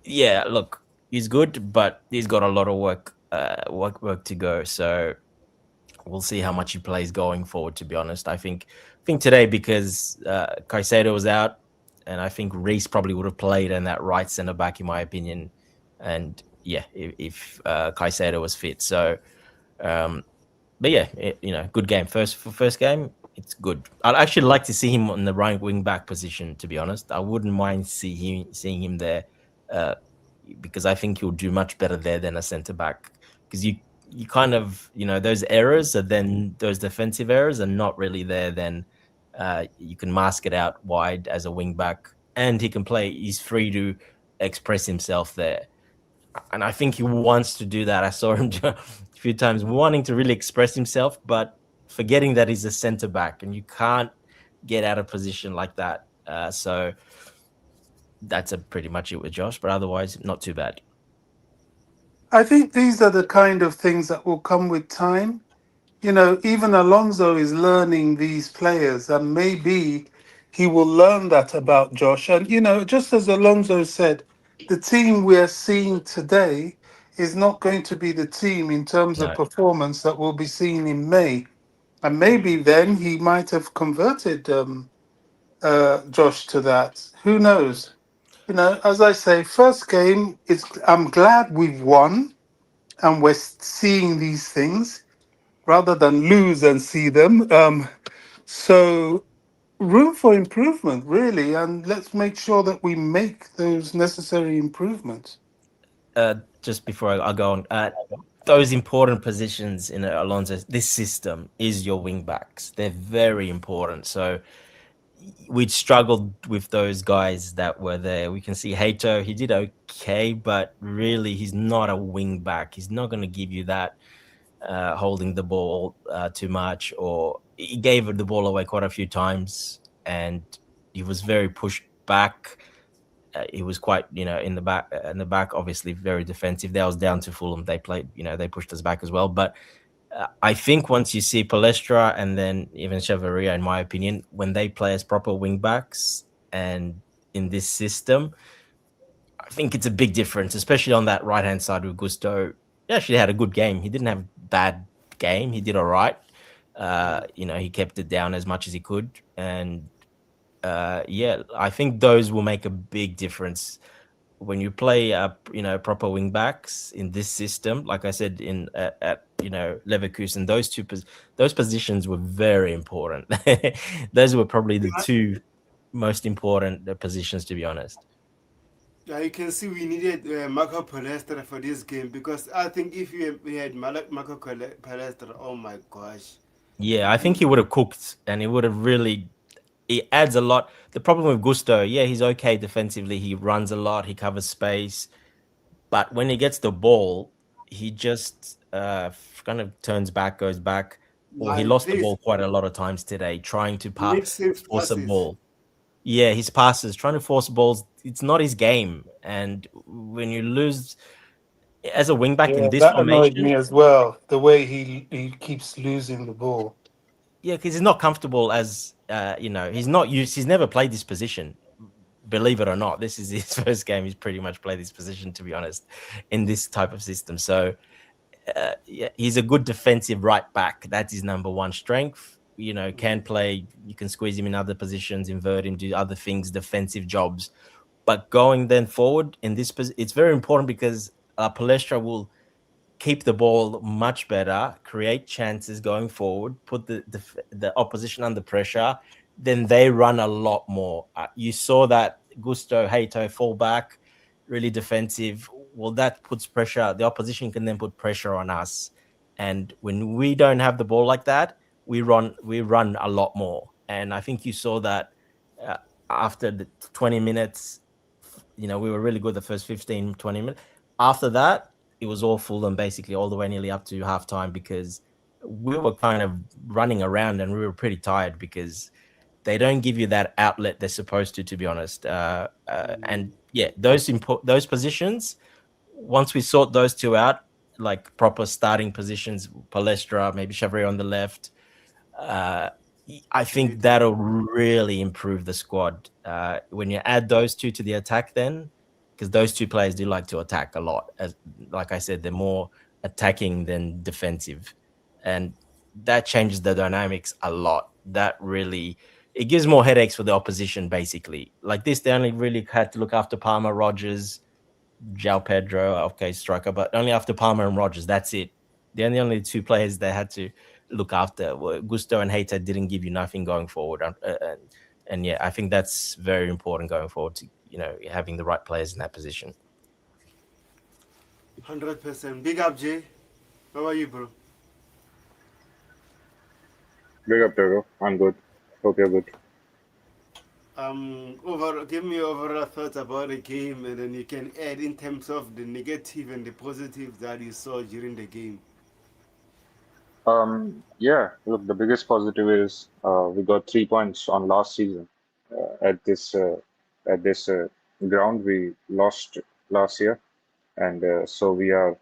yeah, look, he's good, but he's got a lot of work to go. So we'll see how much he plays going forward. To be honest, I think today because Caicedo was out, and I think Reece probably would have played in that right centre back, in my opinion. And yeah, if Caicedo was fit, so. Um, but yeah, good game. First game, it's good. I'd actually like to see him on the right wing back position. To be honest, I wouldn't mind seeing him there, uh, because I think he'll do much better there than a centre back. Because you kind of those errors are then those defensive errors are not really there. Then you can mask it out wide as a wing back, and he can play. He's free to express himself there, and I think he wants to do that. I saw him a few times wanting to really express himself, but forgetting that he's a centre back and you can't get out of position like that. So that's pretty much it with Josh, but otherwise, not too bad. I think these are the kind of things that will come with time. Even Alonso is learning these players, and maybe he will learn that about Josh. And, just as Alonso said, the team we're seeing today is not going to be the team in terms of No, performance that we'll be seeing in May. And maybe then he might have converted Josh to that. Who knows? As I say, first game, I'm glad we've won and we're seeing these things rather than lose and see them. So room for improvement, really, and let's make sure that we make those necessary improvements. just before I go on, those important positions in Alonso's this system is your wing backs. They're very important. So we'd struggled with those guys that were there. We can see Hato, he did okay, but really he's not a wing back. He's not going to give you that holding the ball too much, or he gave the ball away quite a few times, and he was very pushed back. He was quite, in the back, obviously very defensive. That was down to Fulham. They played, they pushed us back as well. But I think once you see Palestra and then even Chavaria, in my opinion, when they play as proper wing backs and in this system, I think it's a big difference, especially on that right hand side with Gusto. He actually had a good game. He didn't have a bad game. He did all right. He kept it down as much as he could, and yeah, I think those will make a big difference when you play proper wing backs in this system. Like I said, at Leverkusen, those positions were very important. Those were probably the two most important positions, to be honest. Yeah, you can see we needed Marco Palestra for this game because I think if we had Marco Palestra, oh my gosh. Yeah, I think he would have cooked, and he would have really. He adds a lot. The problem with Gusto, yeah, he's okay defensively. He runs a lot. He covers space, but when he gets the ball, he just kind of turns back, goes back, or he My lost the please, ball quite a lot of times today trying to make safe force a passes. ball. Yeah, his passes, trying to force balls, it's not his game. And when you lose as a wing back in Yeah, this that annoyed formation, me as well. The way he keeps losing the ball. yeah, because he's not comfortable as he's not used. He's never played this position. Believe it or not, this is his first game. He's pretty much played this position, to be honest, in this type of system. So yeah, he's a good defensive right back. That's his number one strength. Can play. You can squeeze him in other positions, invert him, do other things, defensive jobs. But going then forward in this, it's very important because Palestra will keep the ball much better, create chances going forward, put the opposition under pressure, then they run a lot more. You saw that Gusto, Hato fall back, really defensive. Well, that puts pressure. The opposition can then put pressure on us. And when we don't have the ball like that, we run a lot more. And I think you saw that uh, after the 20 minutes, we were really good the first 15, 20 minutes. After that, it was all Fulham basically all the way nearly up to halftime because we were kind of running around and we were pretty tired because they don't give you that outlet they're supposed to be honest. And yeah, those positions, once we sort those two out, like proper starting positions, Palestra, maybe Chavrier on the left, uh, I think that'll really improve the squad. When you add those two to the attack, then because those two players do like to attack a lot. As like I said, they're more attacking than defensive, and that changes the dynamics a lot. That really it gives more headaches for the opposition. Basically, like this, they only really had to look after Palmer, Rogers, João Pedro, okay, striker, but only after Palmer and Rogers. That's it. They're the only two players they had to look after. Gusto and Hater didn't give you nothing going forward. And yeah, I think that's very important going forward to, having the right players in that position. 100%. Big up, Jay. How are you, bro? Big up, Tego. I'm good. Hope you're good. Give me overall thoughts about the game, and then you can add in terms of the negative and the positive that you saw during the game. Yeah, look, the biggest positive is we got 3 points on last season at this ground. We lost last year, and so we are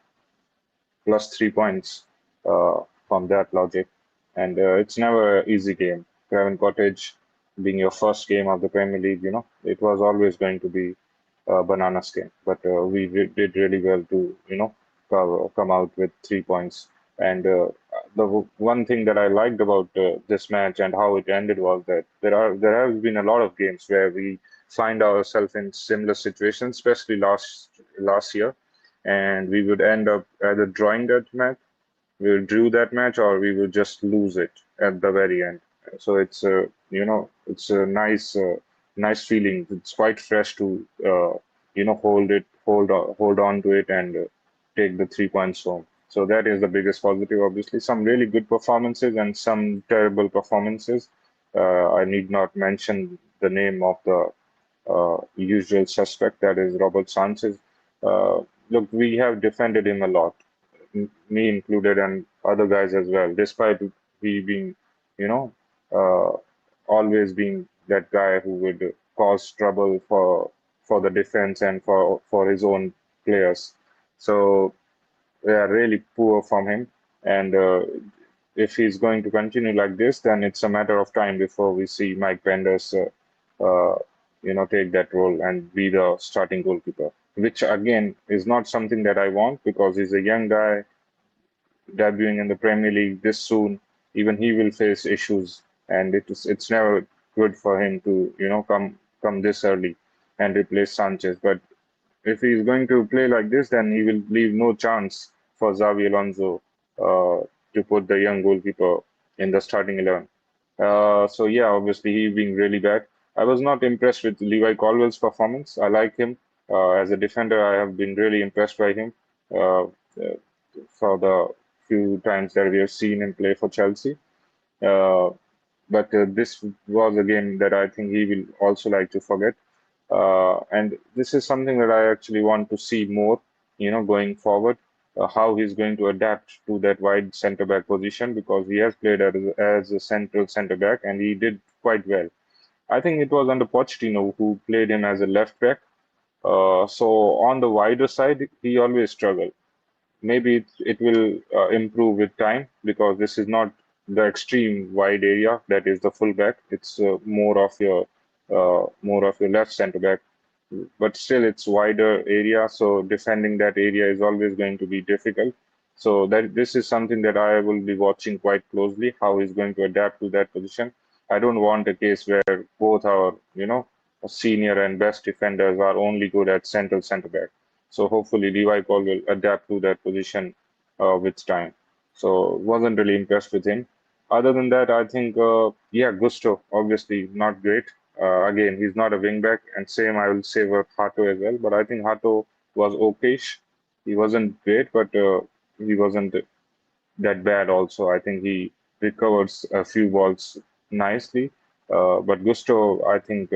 plus 3 points from that logic. And it's never an easy game. Craven Cottage being your first game of the Premier League, it was always going to be a banana skin. But we did really well to, come out with 3 points. And the one thing that I liked about this match and how it ended was that there has been a lot of games where we find ourselves in similar situations, especially last year, and we would end up either drawing that match, we would drew that match, or we would just lose it at the very end. So it's a nice feeling. It's quite fresh to hold on to it and take the 3 points home. So that is the biggest positive. Obviously, some really good performances and some terrible performances. I need not mention the name of the usual suspect, that is Robert Sanchez. Look, we have defended him a lot, me included, and other guys as well, despite he being, you know, uh, always being that guy who would cause trouble for the defense and for his own players. So they are really poor from him, and if he's going to continue like this, then it's a matter of time before we see Mike Penders, take that role and be the starting goalkeeper. Which again is not something that I want because he's a young guy debuting in the Premier League this soon. Even he will face issues, and it's never good for him to come this early and replace Sanchez. But if he's going to play like this, then he will leave no chance for Xabi Alonso to put the young goalkeeper in the starting 11. So yeah, obviously he being really bad. I was not impressed with Levi Colwell's performance. I like him as a defender. I have been really impressed by him uh, for the few times that we have seen him play for Chelsea. Uh, but this was a game that I think he will also like to forget. And this is something that I actually want to see more, going forward, how he's going to adapt to that wide centre back position because he has played as a central centre back and he did quite well. I think it was under Pochettino who played him as a left back. So on the wider side, he always struggled. Maybe it will improve with time because this is not the extreme wide area that is the full back. It's more of your left center back, but still it's wider area. So defending that area is always going to be difficult. So that this is something that I will be watching quite closely, how he's going to adapt to that position. I don't want a case where both our, senior and best defenders are only good at center back. So hopefully Levi Paul will adapt to that position with time. So wasn't really impressed with him. Other than that, I think yeah, Gusto obviously not great. Again, he's not a wingback, and same I will say about Hato as well. But I think Hato was okayish. He wasn't great, but he wasn't that bad also. I think he recovers a few balls nicely. But Gusto, I think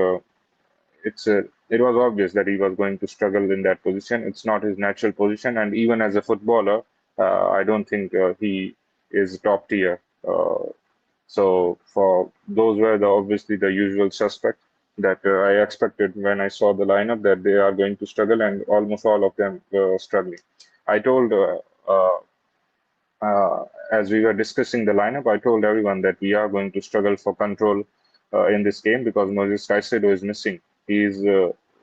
it was obvious that he was going to struggle in that position. It's not his natural position, and even as a footballer, I don't think he is top tier. So for those were obviously the usual suspects that I expected when I saw the lineup that they are going to struggle, and almost all of them were struggling. I told uh, as we were discussing the lineup, I told everyone that we are going to struggle for control in this game because Moses Caicedo is missing. He is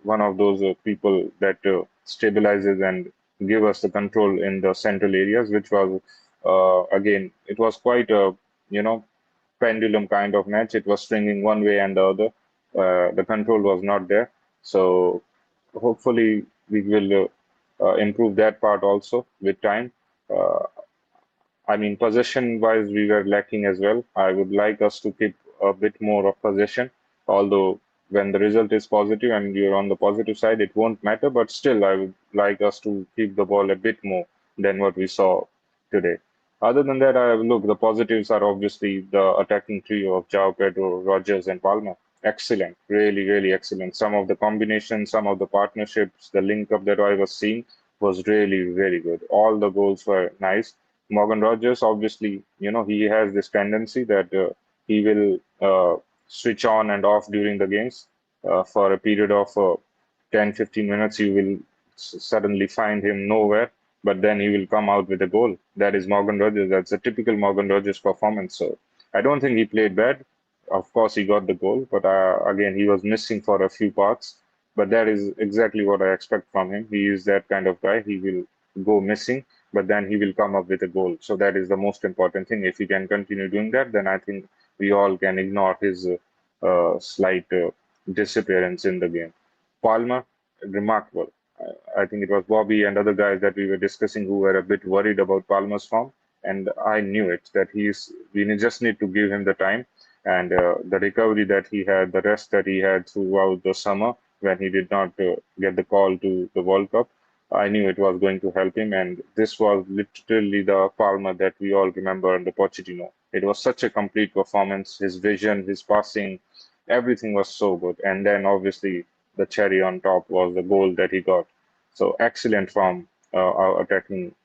one of those people that stabilizes and give us the control in the central areas, which was again it was quite a pendulum kind of match. It was swinging one way and the other. The control was not there. So hopefully we will improve that part also with time. Uh, I mean, possession wise, we were lacking as well. I would like us to keep a bit more of possession, although when the result is positive and you're on the positive side, it won't matter. But still, I would like us to keep the ball a bit more than what we saw today. Other than that, look, the positives are obviously the attacking trio of João Pedro, Rogers, and Palmer. Excellent, really, really excellent. Some of the combinations, some of the partnerships, the link up that I was seeing was really, really good. All the goals were nice. Morgan Rogers, obviously, he has this tendency that he will switch on and off during the games. For a period of 10, 15 minutes, you will suddenly find him nowhere, but then he will come out with a goal. That is Morgan Rogers. That's a typical Morgan Rogers performance. So I don't think he played bad. Of course, he got the goal, but again, he was missing for a few parts. But that is exactly what I expect from him. He is that kind of guy. He will go missing, but then he will come up with a goal. So that is the most important thing. If he can continue doing that, then I think we all can ignore his slight disappearance in the game. Palmer, remarkable. I think it was Bobby and other guys that we were discussing who were a bit worried about Palmer's form, and I knew it that we just need to give him the time and the recovery that he had, the rest that he had throughout the summer when he did not get the call to the World Cup. I knew it was going to help him, and this was literally the Palmer that we all remember under Pochettino. It was such a complete performance. His vision, his passing, everything was so good. And then obviously the cherry on top was the goal that he got. So excellent from our attacking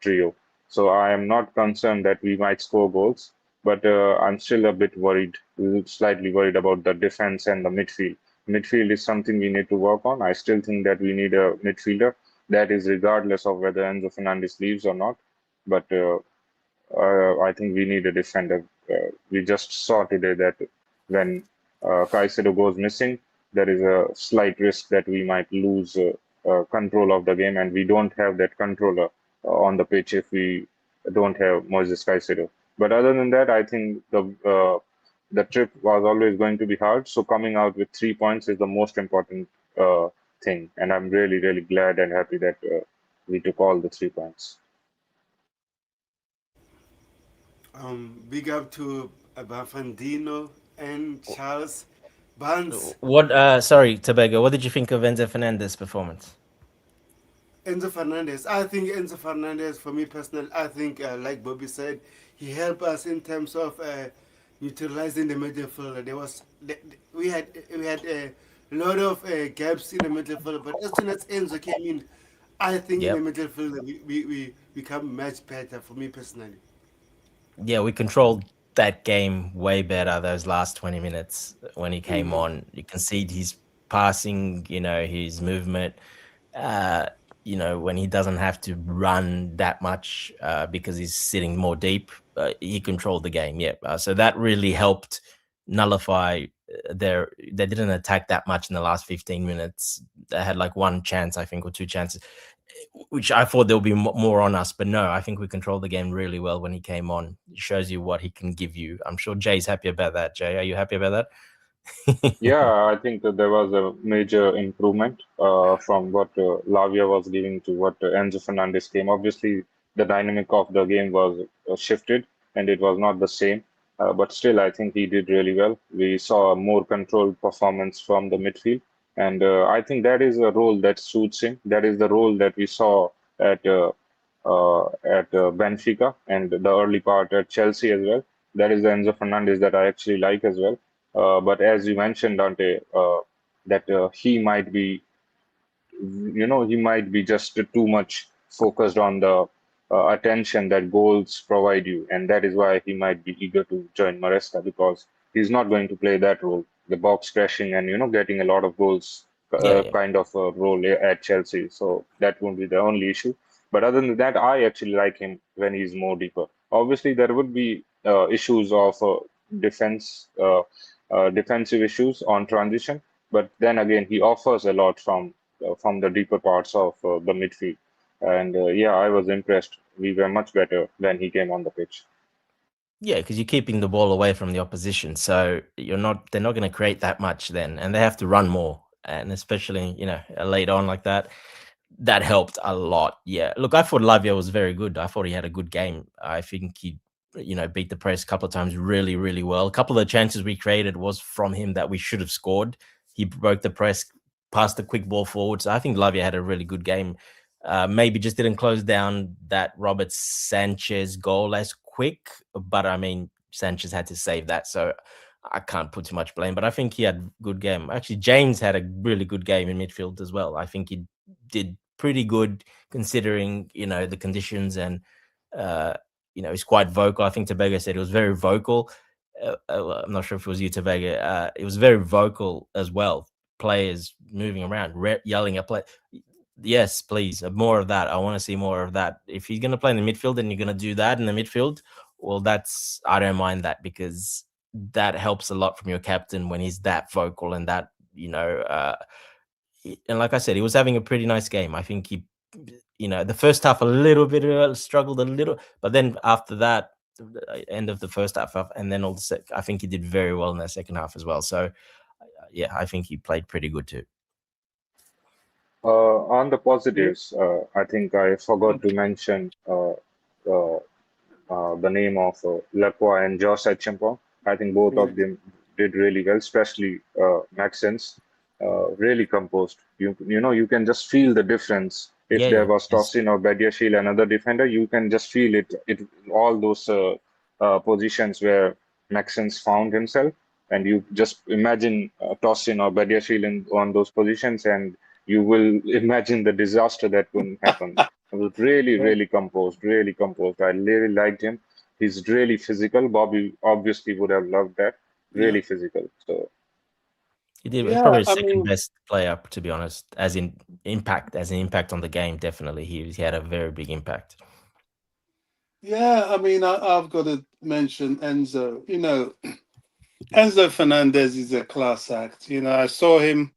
trio. So I am not concerned that we might score goals, but I'm still a bit worried, slightly worried about the defense and the midfield. Midfield is something we need to work on. I still think that we need a midfielder. That is regardless of whether Enzo Fernandez leaves or not. But I think we need a defender. We just saw today that when Caicedo goes missing, there is a slight risk that we might lose control of the game, and we don't have that controller on the pitch if we don't have Moises Caicedo. But other than that, I think the trip was always going to be hard. So coming out with 3 points is the most important thing, and I'm really, really glad and happy that we took all the 3 points. Big up to Bafandino and Charles Barnes. What? Sorry, Tobago. What did you think of Enzo Fernandez' performance? Enzo Fernandez. I think Enzo Fernandez, for me personally, I think, like Bobby said, he helped us in terms of neutralizing the midfield. We had a lot of gaps in the midfield, but as soon as Enzo came in, I think in Yep. the midfield we become much better. For me personally, Yeah, we controlled that game way better. Those last 20 minutes when he came on, you can see his passing, his movement. When he doesn't have to run that much because he's sitting more deep, he controlled the game. Yeah, so that really helped nullify they didn't attack that much in the last 15 minutes. They had like one chance, I think, or two chances, which I thought there'll be more on us, but no, I think we controlled the game really well when he came on. It shows you what he can give you. I'm sure Jay's happy about that. Jay, are you happy about that? Yeah, I think that there was a major improvement from what Lavia was giving to what Enzo Fernandez came. Obviously, the dynamic of the game was shifted and it was not the same. But still, I think he did really well. We saw a more controlled performance from the midfield. And I think that is a role that suits him. That is the role that we saw at Benfica and the early part at Chelsea as well. That is the Enzo Fernandez that I actually like as well. But as you mentioned, Dante, that he might be just too much focused on the attention that goals provide you, and that is why he might be eager to join Maresca because he's not going to play that role, the box crashing and getting a lot of goals Yeah. kind of role at Chelsea. So that won't be the only issue. But other than that, I actually like him when he's more deeper. Obviously, there would be issues of defense, defensive issues on transition, but then again, he offers a lot from the deeper parts of the midfield. And yeah, I was impressed. We were much better when he came on the pitch. Yeah, because you're keeping the ball away from the opposition, so they're not going to create that much then, and they have to run more, and especially late on like that. That helped a lot. Yeah, look, I thought Lavia was very good. I thought he had a good game. I think he, beat the press a couple of times really, really well. A couple of the chances we created was from him that we should have scored. He broke the press, passed the quick ball forward. So I think Lavia had a really good game. Maybe just didn't close down that Robert Sanchez goal as quick, but I mean, Sanchez had to save that. So I can't put too much blame, but I think he had a good game. Actually, James had a really good game in midfield as well. I think he did pretty good considering the conditions, and he's quite vocal. I think Tobago said it was very vocal. I'm not sure if it was you, Tobago. It was very vocal as well. Players moving around, yelling at play. Yes, please, more of that. I want to see more of that. If he's going to play in the midfield and you're going to do that in the midfield, well, I don't mind that, because that helps a lot from your captain when he's that vocal and that, and like I said, he was having a pretty nice game. I think he, the first half a little bit struggled a little, but then after that, the end of the first half, and then I think he did very well in the second half as well. So, yeah, I think he played pretty good too. On the positives, I think I forgot to mention the name of Lacroix and Josh Etchempong. I think both of them did really well, especially Maxence, really composed. You can just feel the difference. If there was Tosin or Badiashile, another defender, you can just feel it. All those positions where Maxence found himself, and you just imagine Tosin or Badiashile on those positions, and you will imagine the disaster that could happen. He was really, really composed, really composed. I really liked him. He's really physical. Bobby obviously would have loved that. Really physical. So he did probably second best player, to be honest, as an impact on the game. Definitely, he had a very big impact. Yeah, I mean, I've got to mention Enzo. Enzo Fernandez is a class act. I saw him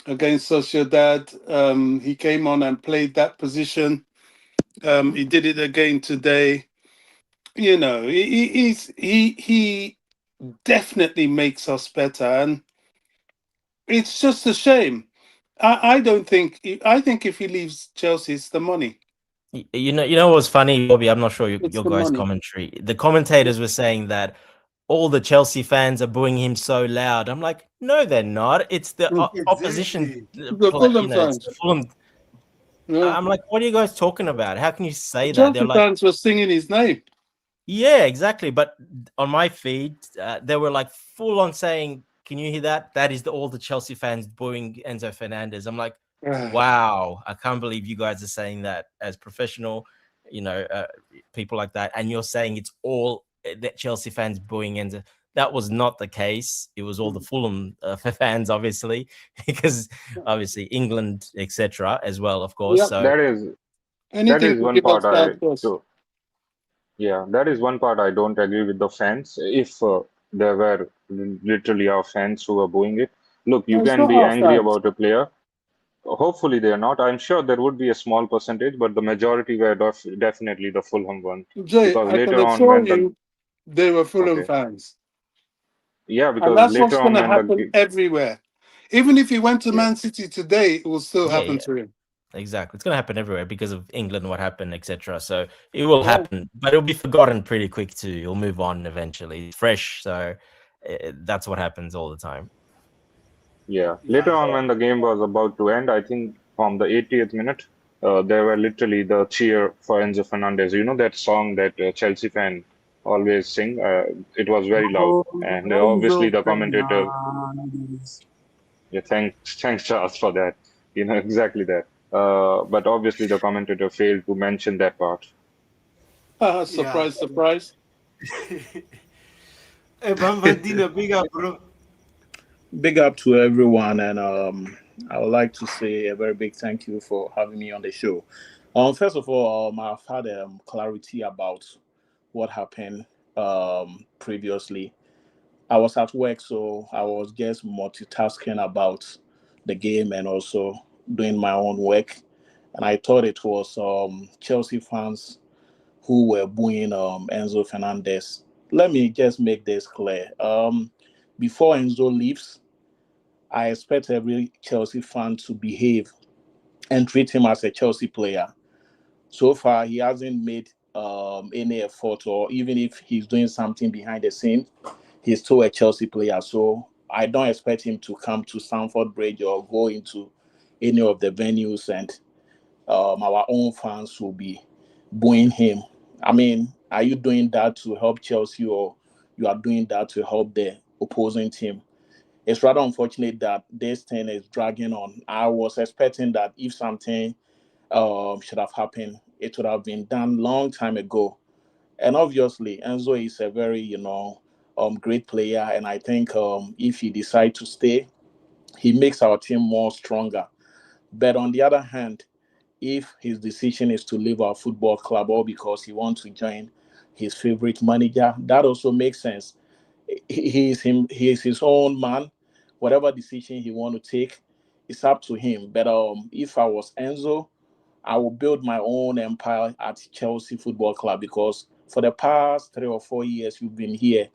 against Sociedad. He came on and played that position. He did it again today. He definitely makes us better, and it's just a shame. I think if he leaves Chelsea, it's the money. You know what's funny, Bobby? I'm not sure your guys' commentary. The commentators were saying that all the Chelsea fans are booing him so loud. I'm like, no, they're not. It's the opposition. The Fulham fans. It's the Fulham. Yeah. I'm like, what are you guys talking about? How can you say that? Chelsea They're like, fans were singing his name. yeah, exactly. But on my feed, they were like full on saying, "Can you hear that? That is all the Chelsea fans booing Enzo Fernandez." I'm like, wow, I can't believe you guys are saying that as professional, people like that, and you're saying it's all that Chelsea fans booing Enzo. That was not the case. It was all the Fulham fans, obviously, because obviously England, etc., as well, of course. Yeah. So That is Anything to one give us part I that plus. do. Yeah, that is one part I don't agree with the fans. If there were literally our fans who were booing it, look, you No, it's can not be our angry fans. about a player. Hopefully they are not. I'm sure there would be a small percentage, but the majority were definitely the Fulham one. Jay, Because I can later on, assure when the you they were Fulham okay, fans. yeah, And because that's what's later going on to when the happen everywhere. Even if he went to yeah, Man City today, it will still yeah, happen yeah, to him. exactly. It's going to happen everywhere because of England, what happened, etc. So it will Yeah. happen, but it'll be forgotten pretty quick too. You'll move on eventually. It's fresh, so that's what happens all the time. yeah. Later Yeah. on when the game was about to end, I think from the 80th minute, there were literally the cheer for Enzo Fernandez. You know that song that Chelsea fan always sing. It was very loud, Oh, and obviously Enzo the commentator. Fernandes. Yeah, thanks Charles for that. You know exactly that. But obviously the commentator failed to mention that part. Yeah. Surprise, surprise. Hey, Bambadina, big up, bro. Big up to everyone, and I would like to say a very big thank you for having me on the show. First of all, I've had clarity about what happened previously. I was at work, so I was just multitasking about the game and also doing my own work. And I thought it was Chelsea fans who were booing Enzo Fernandez. Let me just make this clear. Before Enzo leaves, I expect every Chelsea fan to behave and treat him as a Chelsea player. So far, he hasn't made any effort, or even if he's doing something behind the scene, he's still a Chelsea player. So I don't expect him to come to Stamford Bridge or go into any of the venues and our own fans will be booing him. I mean, are you doing that to help Chelsea or you are doing that to help the opposing team? It's rather unfortunate that this thing is dragging on. I was expecting that if something should have happened, it would have been done long time ago. And obviously, Enzo is a very, great player. And I think if he decides to stay, he makes our team more stronger. But on the other hand, if his decision is to leave our football club or because he wants to join his favorite manager, that also makes sense. He is his own man. Whatever decision he want to take, it's up to him. But if I was Enzo, I will build my own empire at Chelsea Football Club because for the past 3 or 4 years you've been here.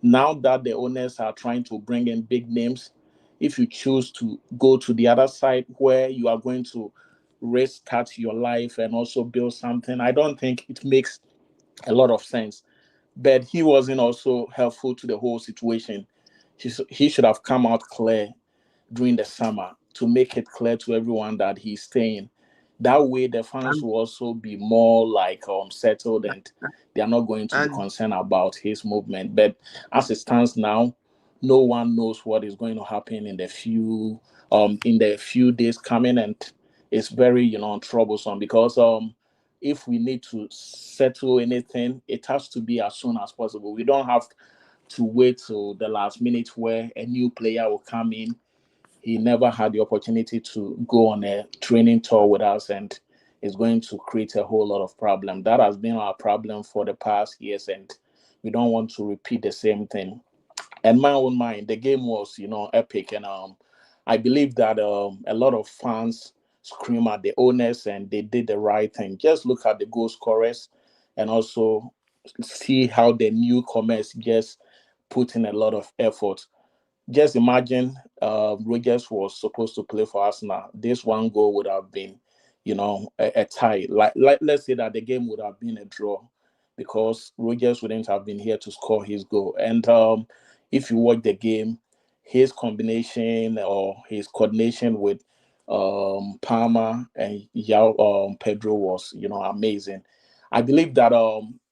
Now that the owners are trying to bring in big names, if you choose to go to the other side where you are going to restart your life and also build something, I don't think it makes a lot of sense. But he wasn't also helpful to the whole situation. He should have come out clear during the summer to make it clear to everyone that he's staying. That way, the fans And, will also be more like settled and they are not going to be and concerned about his movement. But as it stands now, no one knows what is going to happen in the few days coming, and it's very troublesome because if we need to settle anything, it has to be as soon as possible. We don't have to wait till the last minute where a new player will come in. He never had the opportunity to go on a training tour with us, and it's going to create a whole lot of problem. That has been our problem for the past years, and we don't want to repeat the same thing. And my own mind, the game was epic, and I believe that a lot of fans scream at the owners, and they did the right thing. Just look at the goal scorers, and also see how the newcomers just put in a lot of effort. Just imagine Rogers was supposed to play for Arsenal. This one goal would have been, a tie. Like let's say that the game would have been a draw because Rogers wouldn't have been here to score his goal. And if you watch the game, his combination or his coordination with Palmer and João Pedro was, amazing. I believe that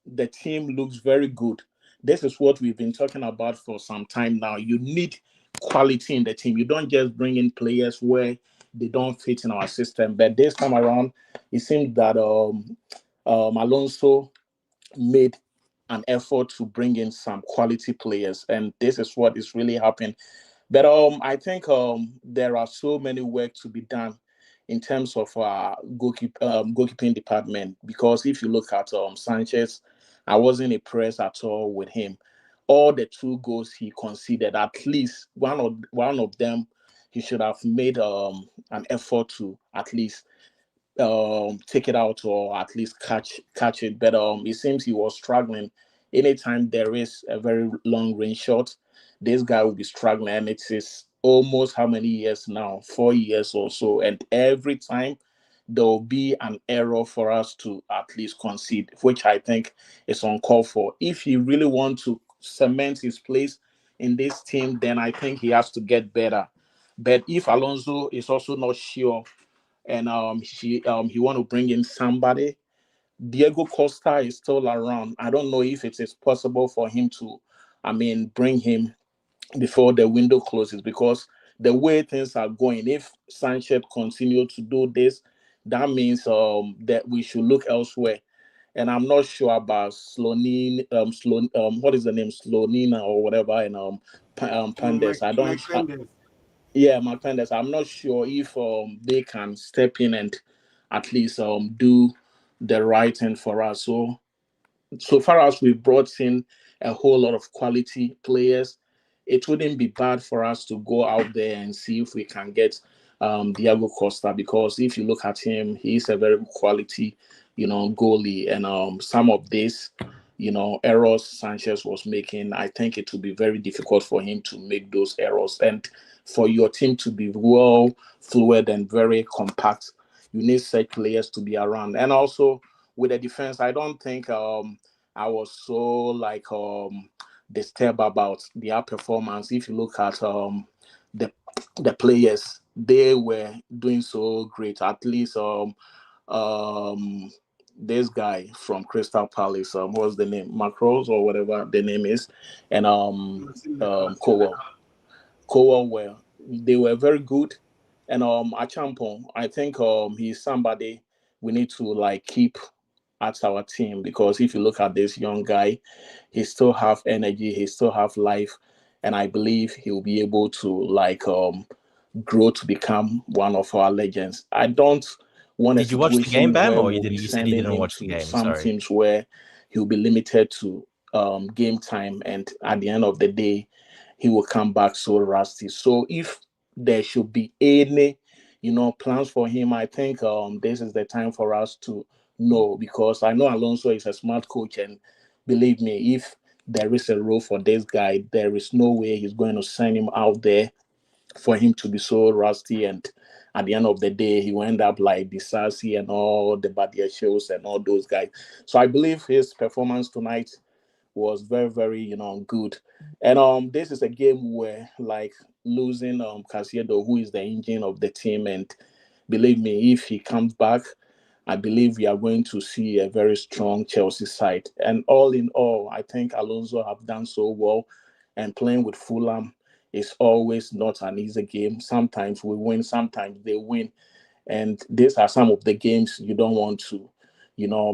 the team looks very good. This is what we've been talking about for some time now. You need quality in the team. You don't just bring in players where they don't fit in our system. But this time around, it seems that Alonso made an effort to bring in some quality players, and this is what is really happening. But I think there are so many work to be done in terms of goalkeeping department, because if you look at Sanchez, I wasn't impressed at all with him. All the 2 goals he conceded, at least one of them, he should have made an effort to at least take it out or at least catch it. But it seems he was struggling. Anytime there is a very long range shot, this guy will be struggling, and it is almost how many years now? 4 years or so, and every time there will be an error for us to at least concede, which I think is uncalled for. If he really wants to cement his place in this team, then I think he has to get better. But if Alonso is also not sure, and he want to bring in somebody, Diego Costa is still around. I don't know if it is possible for him to, bring him before the window closes, because the way things are going, if Sanchez continue to do this, that means that we should look elsewhere. And I'm not sure about what is the name, Slonina or whatever, and Pandes. I don't. Mike Penders. Yeah, my Panthers. I'm not sure if they can step in and at least do the right thing for us. So far as we've brought in a whole lot of quality players, it wouldn't be bad for us to go out there and see if we can get Diego Costa, because if you look at him, he's a very quality, goalie, and some of this, errors Sanchez was making, I think it would be very difficult for him to make those errors, and for your team to be well fluid and very compact, you need such players to be around. And also with the defense, I don't think I was so disturbed about their performance. If you look at the the players, they were doing so great. At least um this guy from Crystal Palace, what's the name, Macros or whatever the name is, and Cowell. Were, they were very good. And Achampong, I think he's somebody we need to keep at our team, because if you look at this young guy, he still have energy, he still have life, and I believe he'll be able to grow to become one of our legends. I don't want a Did you watch the game, situation Bam, where or you we'll be didn't? You said you sending didn't him watch the to game. some Sorry. teams where he'll be limited to game time, and at the end of the day, he will come back so rusty. So if there should be any, plans for him, I think this is the time for us to know, because I know Alonso is a smart coach, and believe me, if there is a role for this guy, there is no way he's going to send him out there for him to be so rusty, and at the end of the day he will end up like Disasi and all the Badia shows and all those guys. So I believe his performance tonight was very, very, good. And this is a game where losing Casiedo, who is the engine of the team, and believe me, if he comes back, I believe we are going to see a very strong Chelsea side. And all in all, I think Alonso have done so well, and playing with Fulham is always not an easy game. Sometimes we win, sometimes they win. And these are some of the games you don't want to,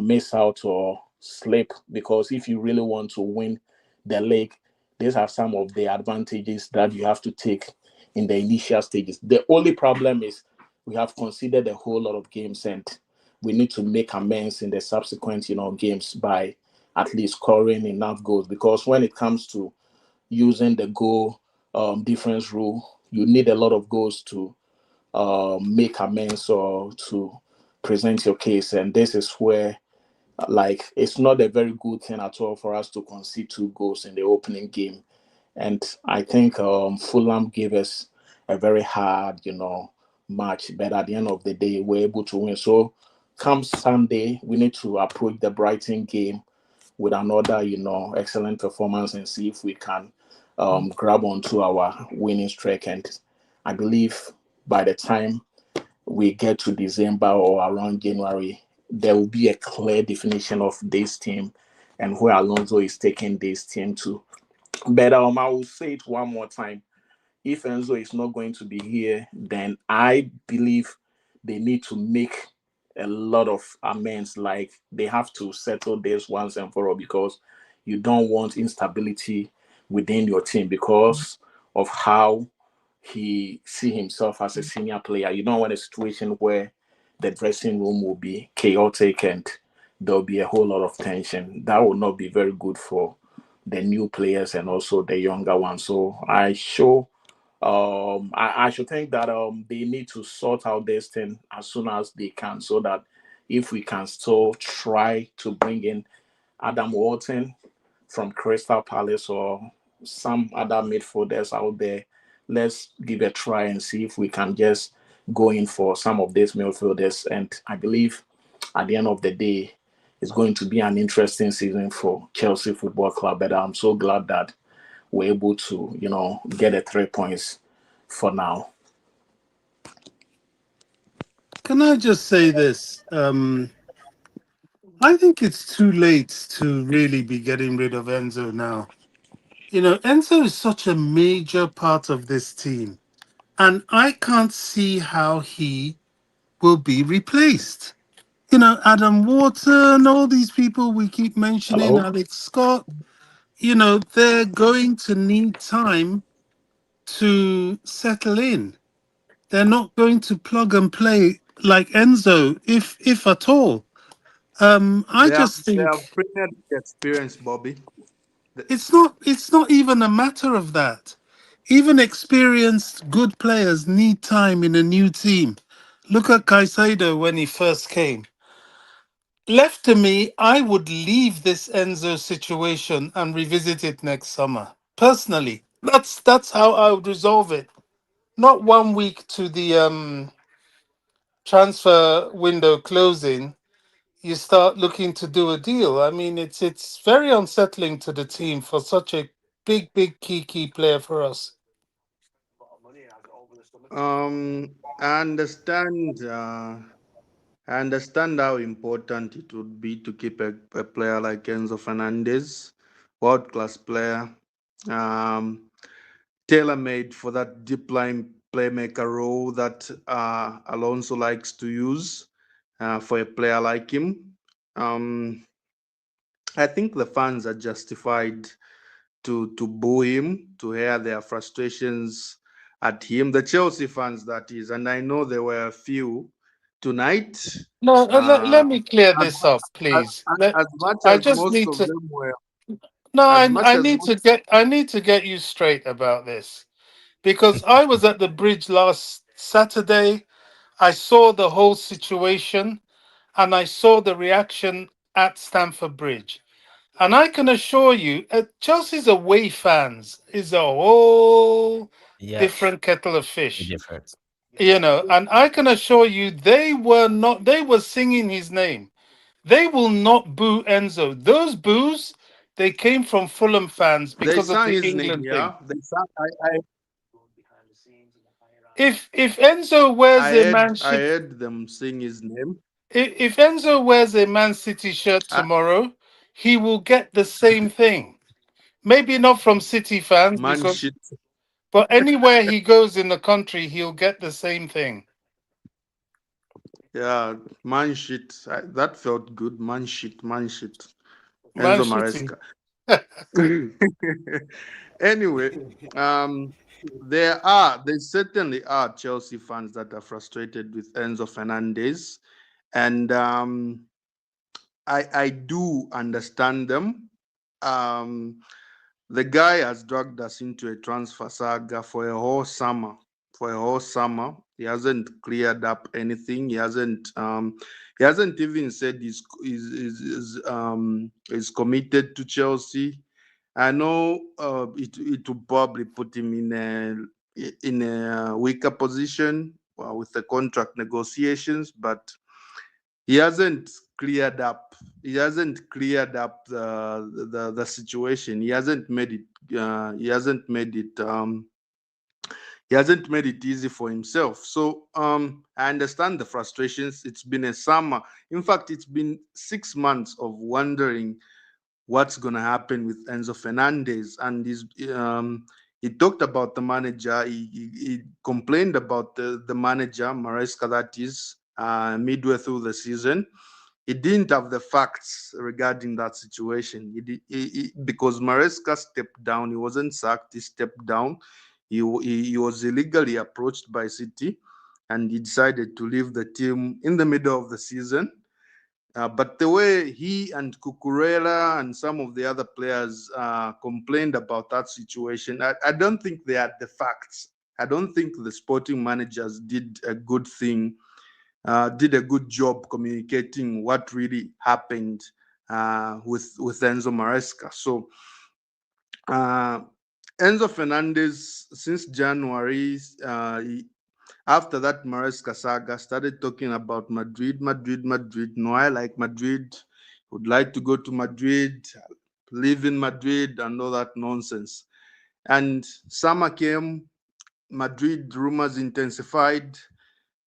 miss out or slip, because if you really want to win the league, these are some of the advantages that you have to take in the initial stages. The only problem is we have considered a whole lot of games, and we need to make amends in the subsequent, games by at least scoring enough goals, because when it comes to using the goal difference rule, you need a lot of goals to make amends or to present your case. And this is where, it's not a very good thing at all for us to concede 2 goals in the opening game. And I think Fulham gave us a very hard, match. But at the end of the day, we're able to win. So come Sunday, we need to approach the Brighton game with another, excellent performance, and see if we can grab onto our winning streak. And I believe by the time we get to December or around January, there will be a clear definition of this team and where Alonso is taking this team to. But I will say it one more time. If Enzo is not going to be here, then I believe they need to make a lot of amends. Like, they have to settle this once and for all, because you don't want instability within your team because of how he see himself as a senior player. You don't want a situation where the dressing room will be chaotic and there'll be a whole lot of tension. That will not be very good for the new players and also the younger ones. So I should think that they need to sort out this thing as soon as they can, so that if we can still try to bring in Adam Walton from Crystal Palace or some other midfielders out there, let's give a try and see if we can just go in for some of these midfielders. And I believe at the end of the day, it's going to be an interesting season for Chelsea Football Club. But I'm so glad that we're able to, get the 3 points for now. Can I just say this? I think it's too late to really be getting rid of Enzo now. Enzo is such a major part of this team, and I can't see how he will be replaced. Adam Wharton, all these people we keep mentioning, Hello? Alex Scott, they're going to need time to settle in. They're not going to plug and play like Enzo, if at all. I just They have think Premier League experience, Bobby. The- it's not even a matter of that. Even experienced good players need time in a new team. Look at Caicedo when he first came. Left to me, I would leave this Enzo situation and revisit it next summer. Personally, that's how I would resolve it. Not 1 week to the transfer window closing, you start looking to do a deal. I mean, it's very unsettling to the team for such a big key player for us. I understand. I understand how important it would be to keep a player like Enzo Fernandez, world class player, um, tailor made for that deep line playmaker role that Alonso likes to use for a player like him. Um, I think the fans are justified to boo him, to air their frustrations at him. The Chelsea fans, that is, and I know there were a few tonight. No, Uh, let me clear as, this up, please. as much I as just most need of to. them were, No, as much I as need to get you straight about this because I was at the bridge last Saturday. I saw the whole situation and I saw the reaction at Stamford Bridge. And I can assure you, Chelsea's away fans is a whole Yeah, different kettle of fish. different. And I can assure you they were singing his name. They will not boo Enzo. Those boos, they came from Fulham fans they because of sang the his name, England thing. yeah. They sang. If Enzo wears a Man I City, heard them sing his name. if Enzo wears a Man City shirt I, tomorrow, he will get the same thing. Maybe not from City fans man, because, shit. but anywhere he goes in the country, he'll get the same thing. Yeah, man, shit. That felt good. Man, shit. Man, shit. Man Enzo City. Maresca. Anyway, um, there certainly are Chelsea fans that are frustrated with Enzo Fernandez, and I do understand them. Um, the guy has dragged us into a transfer saga for a whole summer. For a whole summer, he hasn't cleared up anything. He hasn't even said he's committed to Chelsea. I know it will probably put him in a weaker position with the contract negotiations, but he hasn't cleared up. He hasn't cleared up the situation. He hasn't made it. He hasn't made it easy for himself. So I understand the frustrations. It's been a summer. In fact, it's been 6 months of wondering what's going to happen with Enzo Fernandez. And he talked about the manager. He complained about the manager, Maresca, that is, midway through the season. he didn't have the facts regarding that situation. Because Maresca stepped down, he wasn't sacked, he stepped down. He was illegally approached by City, and he decided to leave the team in the middle of the season. But the way he and Cucurella and some of the other players complained about that situation, I don't think they had the facts. I don't think the sporting managers did a good thing, did a good job communicating what really happened with Enzo Maresca. So Enzo Fernandez, since January, after that Maresca saga, started talking about Madrid. No, I like Madrid. Would like to go to Madrid, live in Madrid, and all that nonsense. And summer came, Madrid rumors intensified.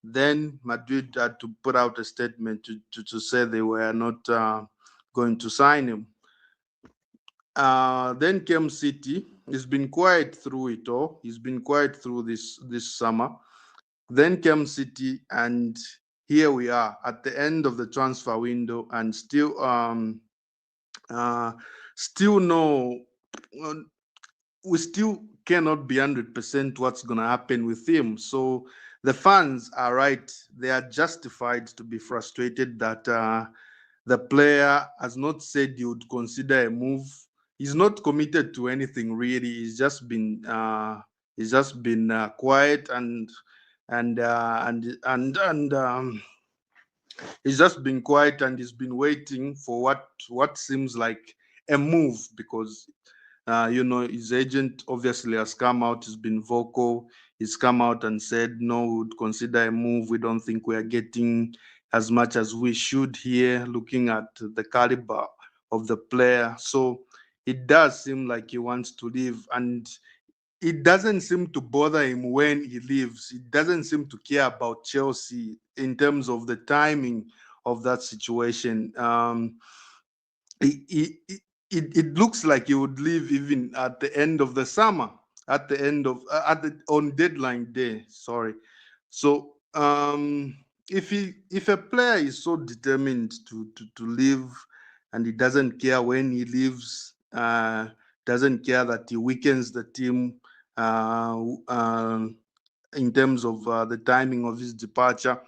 Then Madrid had to put out a statement to say they were not going to sign him. Then came City. He's been quiet through it all. He's been quiet through this summer. Then came City, and here we are at the end of the transfer window, and still no, we still cannot be 100% what's going to happen with him. So the fans are right; they are justified to be frustrated that the player has not said he would consider a move. He's not committed to anything really. He's just been quiet and he's just been quiet, and he's been waiting for what seems like a move, because his agent obviously has come out, he's been vocal, he's come out and said, no, we would consider a move. We don't think we are getting as much as we should here, looking at the caliber of the player. So it does seem like he wants to leave, and it doesn't seem to bother him when he leaves. It doesn't seem to care about Chelsea in terms of the timing of that situation. It looks like he would leave even at the end of the summer, on deadline day. Sorry. So if a player is so determined to leave, and he doesn't care when he leaves, doesn't care that he weakens the team in terms of the timing of his departure,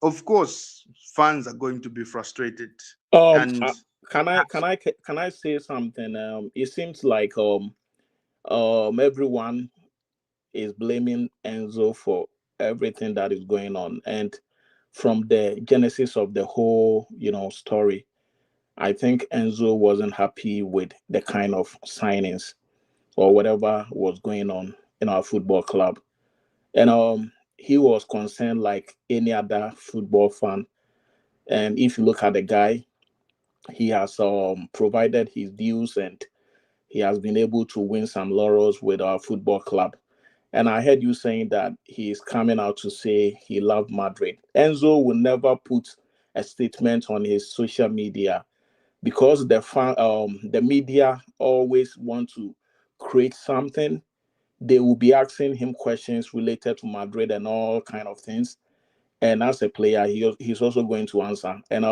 of course fans are going to be frustrated. And Can I say something? It seems like everyone is blaming Enzo for everything that is going on, and from the genesis of the whole story, I think Enzo wasn't happy with the kind of signings or whatever was going on in our football club. And he was concerned like any other football fan. And if you look at the guy, he has provided his dues, and he has been able to win some laurels with our football club. And I heard you saying that he's coming out to say he loved Madrid. Enzo will never put a statement on his social media, because the media always want to create something. They will be asking him questions related to Madrid and all kind of things. And as a player, he's also going to answer. And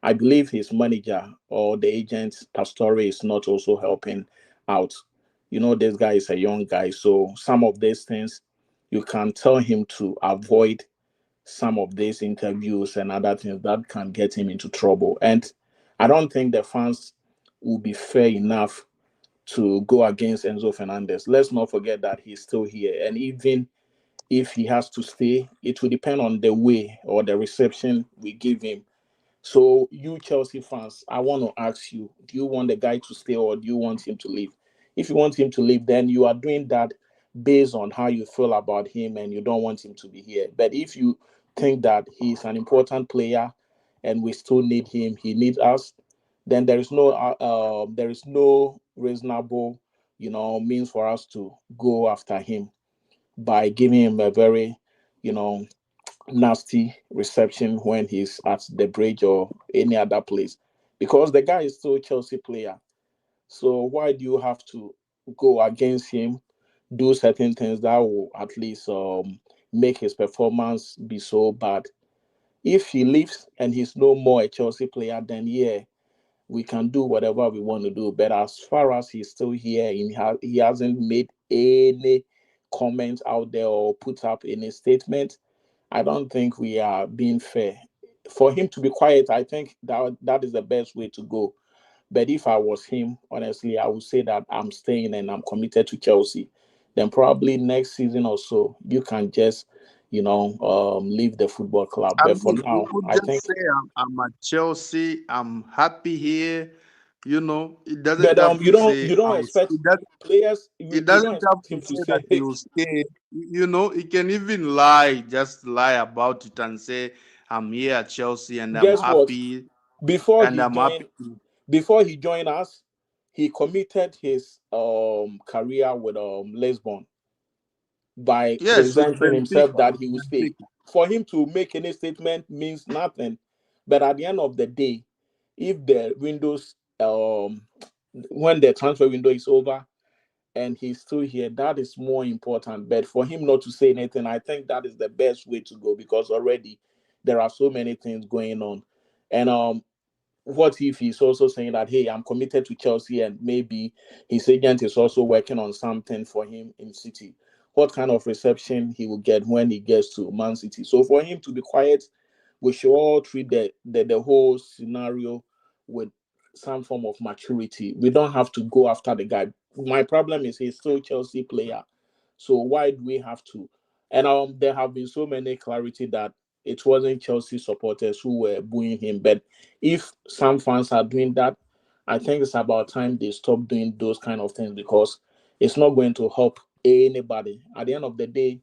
I believe his manager or the agent Pastore is not also helping out. This guy is a young guy, so some of these things you can tell him to avoid some of these interviews and other things that can get him into trouble. And I don't think the fans will be fair enough to go against Enzo Fernandez. Let's not forget that he's still here. And even if he has to stay, it will depend on the way or the reception we give him. So you Chelsea fans, I want to ask you, do you want the guy to stay or do you want him to leave? If you want him to leave, then you are doing that based on how you feel about him and you don't want him to be here. But if you think that he's an important player and we still need him, he needs us, then there is no reasonable, means for us to go after him by giving him a very, you know, nasty reception when he's at the bridge or any other place, because the guy is still a Chelsea player. So why do you have to go against him, do certain things that will at least make his performance be so bad? If he leaves and he's no more a Chelsea player, then yeah, we can do whatever we want to do. But as far as he's still here, he hasn't made any comment out there or put up any statement. I don't think we are being fair. For him to be quiet, I think that is the best way to go. But if I was him, honestly, I would say that I'm staying and I'm committed to Chelsea. Then probably next season or so, you can just, leave the football club. I But for mean, you now, could I just think. say I'm at Chelsea. I'm happy here. It doesn't But have you to don't say you don't expect players. it You don't doesn't have expect to him to say that say he will stay. He can even lie, just lie about it and say, I'm here at Chelsea and I'm guess what? happy Before and he I'm happy. joined, before he joined us, he committed his career with Lisbon by Yes, with presenting himself Benfica. that With he will stay. Benfica. For him to make any statement means nothing. But at the end of the day, if the windows when the transfer window is over and he's still here, that is more important. But for him not to say anything, I think that is the best way to go because already there are so many things going on. And what if he's also saying that, hey, I'm committed to Chelsea and maybe his agent is also working on something for him in City? What kind of reception he will get when he gets to Man City? So for him to be quiet, we should all treat the whole scenario with some form of maturity. We don't have to go after the guy. My problem is he's still a Chelsea player. So why do we have to? And there have been so many clarity that it wasn't Chelsea supporters who were booing him. But if some fans are doing that, I think it's about time they stop doing those kind of things because it's not going to help anybody. At the end of the day,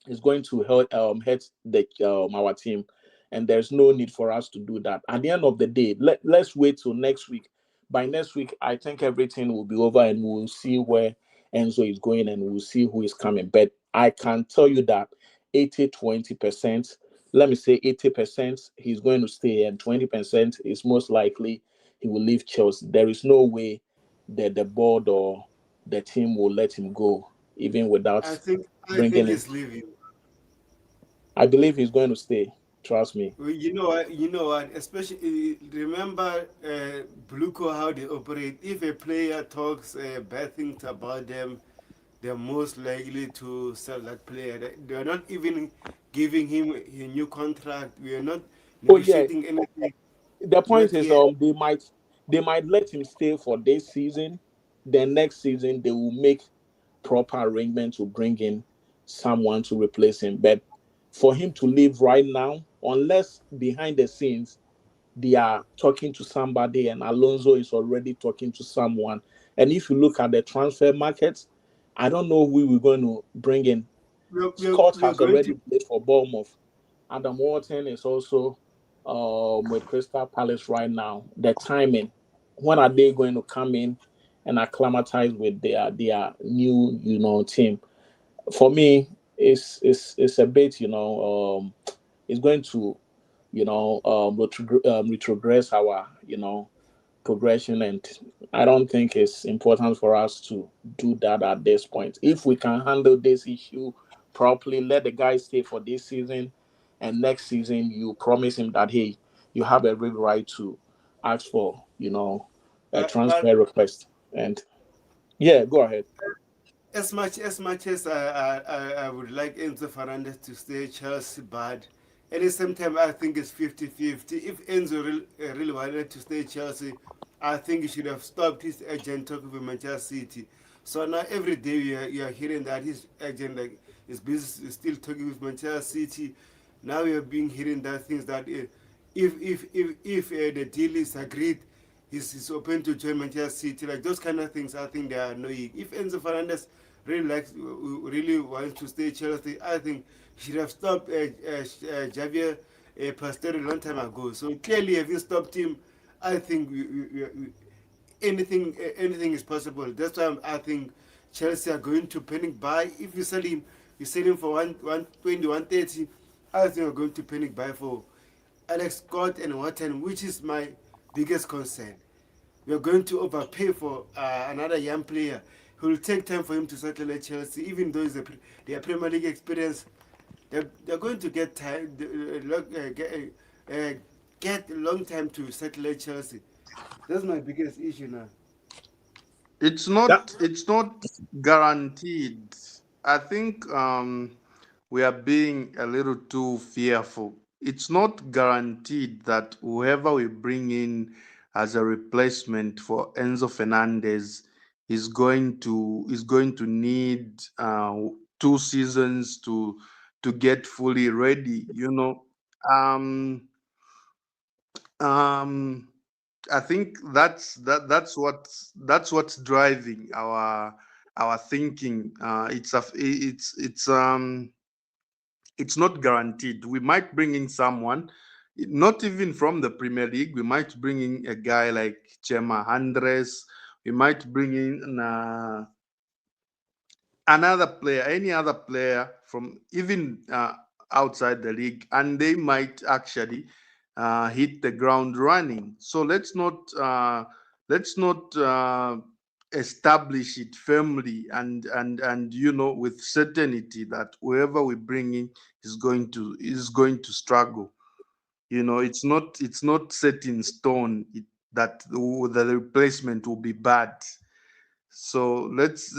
it's going to hurt our team, and there's no need for us to do that. At the end of the day, let's wait till next week. By next week, I think everything will be over, and we'll see where Enzo is going, and we'll see who is coming. But I can tell you that 80-20%, let me say 80%, he's going to stay, and 20% is most likely he will leave Chelsea. There is no way that the board or the team will let him go, even without I bringing think him. he's leaving. I believe he's going to stay. Trust me. Well, you know what? You know what? Especially remember, Bluco, how they operate. If a player talks bad things about them, they're most likely to sell that player. They're not even giving him a new contract. We are not Oh yeah. negotiating anything. The point Not is, yet. they might let him stay for this season. Then next season they will make proper arrangement to bring in someone to replace him. But for him to leave right now, unless behind the scenes they are talking to somebody and Alonso is already talking to someone. And if you look at the transfer market, I don't know who we're going to bring in. Scott We are has going already to. played for Bournemouth. Adam Wharton is also with Crystal Palace right now. The timing, when are they going to come in and acclimatize with their new team? For me, it's a bit it's going to retrogress our progression, and I don't think it's important for us to do that at this point. If we can handle this issue properly, let the guy stay for this season, and next season you promise him that, hey, you have every right to ask for a But transfer request. And yeah, go ahead. as much as I would like Enzo Fernandez to stay at Chelsea, but at the same time I think it's 50-50. If Enzo really wanted to stay at Chelsea, I think he should have stopped his agent talking with Manchester City. So now every day you are hearing that his agent is busy is still talking with Manchester City. Now we are being hearing that things that if the deal is agreed, he's open to join Manchester City. Like those kind of things, I think they are annoying. If Enzo Fernandez really wants to stay at Chelsea, I think he should have stopped Javier Pastore a long time ago. So clearly, if you stopped him, I think anything is possible. That's why I think Chelsea are going to panic buy. If you sell him for 120, 130. I think we're going to panic buy for Alex Scott and Wharton, which is my biggest concern. We are going to overpay for another young player. It will take time for him to settle at Chelsea, even though their Premier League experience. they're going to get time, get a long time to settle at Chelsea. That's my biggest issue now. It's That not guaranteed. I think we are being a little too fearful. It's not guaranteed that whoever we bring in as a replacement for Enzo Fernandez is going to need 2 seasons to get fully ready. Um, um, I think that's what's driving our thinking. It's not guaranteed. We might bring in someone, not even from the Premier League. We might bring in a guy like Chema Andres. We might bring in another player, any other player from even outside the league, and they might actually hit the ground running. So let's not establish it firmly and with certainty that whoever we bring in is going to struggle. It's not set in stone that the replacement will be bad. So let's.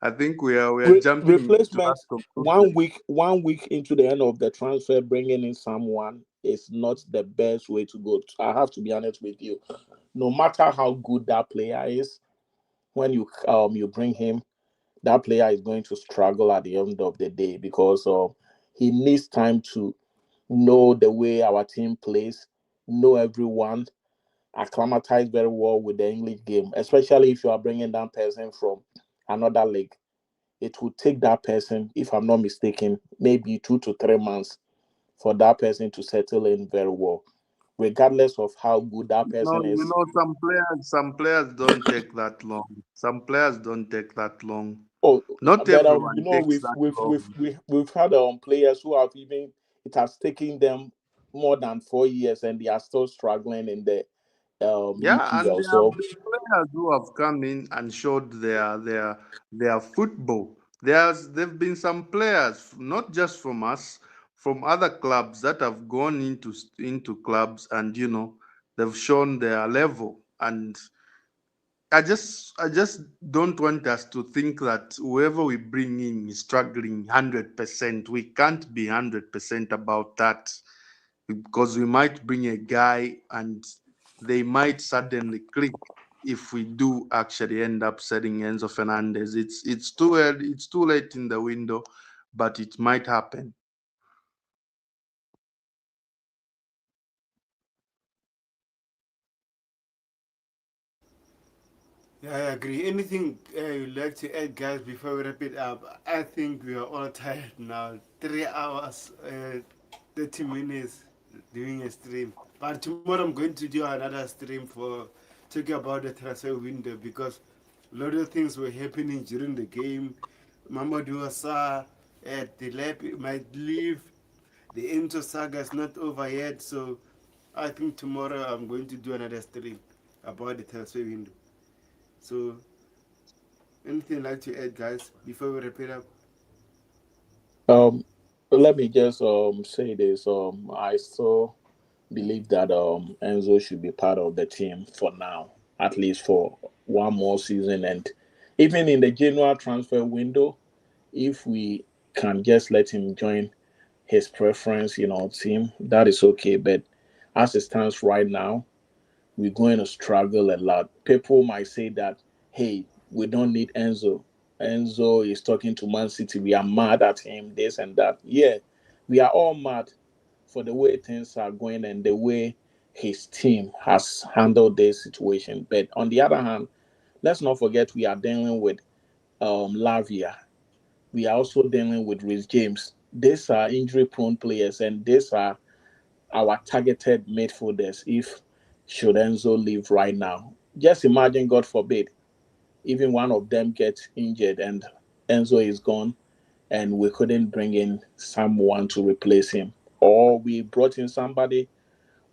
I think we are jumping to that replacement conclusion. 1 week into the end of the transfer, bringing in someone is not the best way to go. I have to be honest with you. No matter how good that player is, when you bring him, that player is going to struggle at the end of the day because he needs time to know the way our team plays, know everyone, acclimatize very well with the English game, especially if you are bringing that person from another league. It will take that person, if I'm not mistaken, maybe 2 to 3 months for that person to settle in very well, regardless of how good that No, person is. some players don't take that long. Some players don't take that long. Oh, Not but everyone takes we've that we've long. we've we've had players who have even it has taken them more than 4 years and they are still struggling in the Yeah, and EPL. there have So been players who have come in and showed their football. There've been some players, not just from us, from other clubs that have gone into clubs and they've shown their level. And I just don't want us to think that whoever we bring in is struggling 100%. We can't be 100% about that because we might bring a guy and they might suddenly click if we do actually end up selling Enzo Fernandez. It's too early, it's too late in the window, but it might happen. Yeah, I agree. Anything you'd like to add, guys, before we wrap it up? I think we are all tired now. 3 hours, 30 minutes doing a stream. But tomorrow I'm going to do another stream for talking about the transfer window because a lot of things were happening during the game. Mamadou Asa at the lab might leave. The Enzo saga is not over yet, so I think tomorrow I'm going to do another stream about the transfer window. So, anything like to add, guys, before we wrap it up? um, let me just say this. I still believe that Enzo should be part of the team for now, at least for one more season, and even in the January transfer window, if we can just let him join his preference, team, that is okay. But as it stands right now, we're going to struggle a lot. People might say that, hey, we don't need Enzo. Enzo is talking to Man City. We are mad at him, this and that. Yeah, we are all mad for the way things are going and the way his team has handled this situation. But on the other hand, let's not forget we are dealing with Lavia. We are also dealing with Rhys James. These are injury prone players and these are our targeted midfielders if should Enzo leave right now. Just imagine, God forbid, even one of them gets injured and Enzo is gone and we couldn't bring in someone to replace him. Or we brought in somebody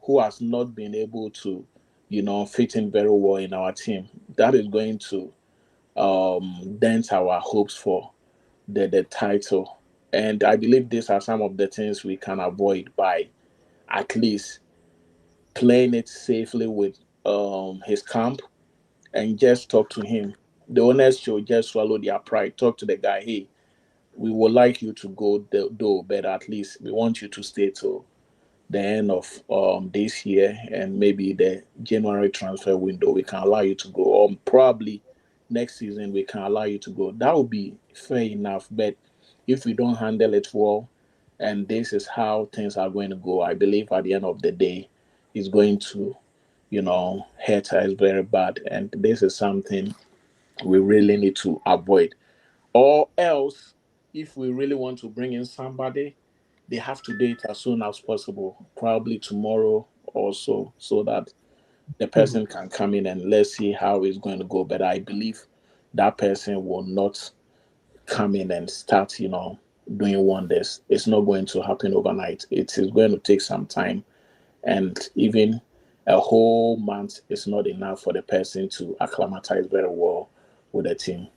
who has not been able to, fit in very well in our team. That is going to dent our hopes for the title. And I believe these are some of the things we can avoid by at least playing it safely with his camp and just talk to him. The owners should just swallow their pride. Talk to the guy, hey, we would like you to go though, but at least we want you to stay till the end of this year and maybe the January transfer window. We can allow you to go, or probably next season we can allow you to go. That would be fair enough. But if we don't handle it well, and this is how things are going to go, I believe at the end of the day, it's going to, hurt us very bad. And this is something we really need to avoid. Or else, if we really want to bring in somebody, they have to do it as soon as possible, probably tomorrow or so that the person can come in and let's see how it's going to go. But I believe that person will not come in and start, doing wonders. It's not going to happen overnight. It is going to take some time. And even a whole month is not enough for the person to acclimatize very well with the team.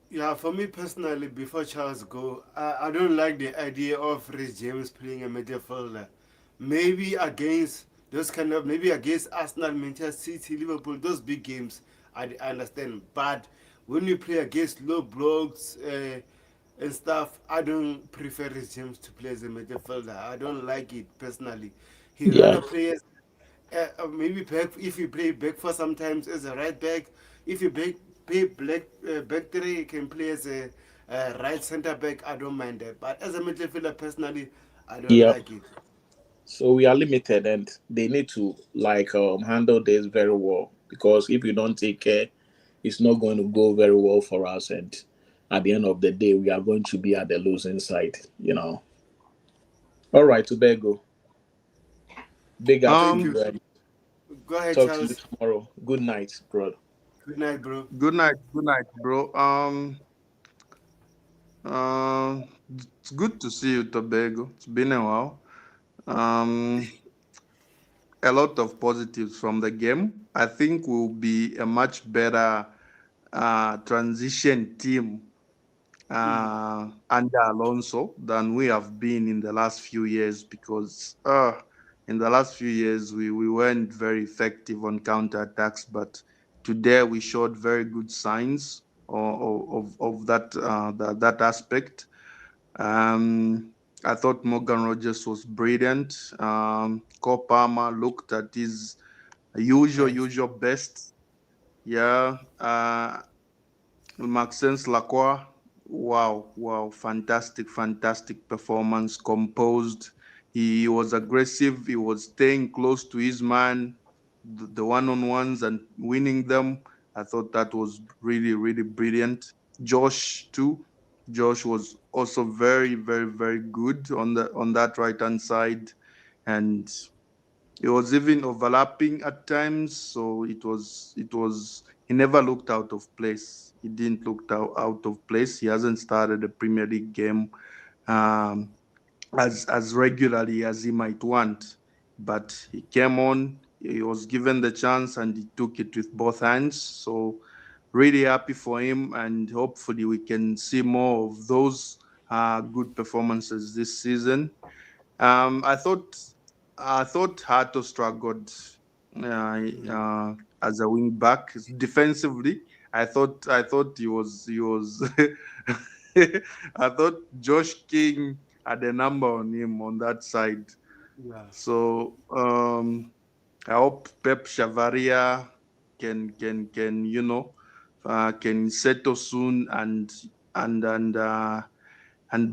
Yeah, for me personally, before Charles go, I don't like the idea of Rhys James playing a midfielder. Maybe against those kind of, maybe against Arsenal, Manchester City, Liverpool, those big games, I understand. But when you play against low blocks and stuff, I don't prefer Rhys James to play as a midfielder. I don't like it personally. He Yeah, rather plays maybe back if you play back for sometimes as a right back. If you play back three, you can play as a right center back. I don't mind that. But as a midfielder, personally, I don't yeah. like it. So we are limited, and they need to handle this very well because if you don't take care, it's not going to go very well for us. And at the end of the day, we are going to be at the losing side. All right, Tobago. Big ups to Thank Um, you. you, and Go ahead, talk to you Charles. tomorrow. Good night, bro. Good night, bro. good night, bro. Uh, it's good to see you, Tobago. It's been a while. Um, a lot of positives from the game. I think we'll be a much better transition team under Alonso than we have been in the last few years because in the last few years we weren't very effective on counter attacks, but today we showed very good signs of that aspect. Um, I thought Morgan Rogers was brilliant. Cole Palmer looked at his Best. usual best. Yeah. Maxence Lacroix, wow, fantastic performance, composed. He was aggressive, he was staying close to his man, the one-on-ones and winning them. I thought that was really brilliant. Josh too. Josh was also very good on that right hand side, and it was even overlapping at times, so it was he never looked out of place. He didn't look out of place. He hasn't started a Premier League game um, as regularly as he might want, but he came on. He was given the chance and he took it with both hands. So really happy for him, and hopefully we can see more of those good performances this season. I thought Hato struggled uh, Mm. uh, as a wing back defensively. I thought he was I thought Josh King had a number on him on that side. Yeah. So I hope Pep Chavaria can can settle soon and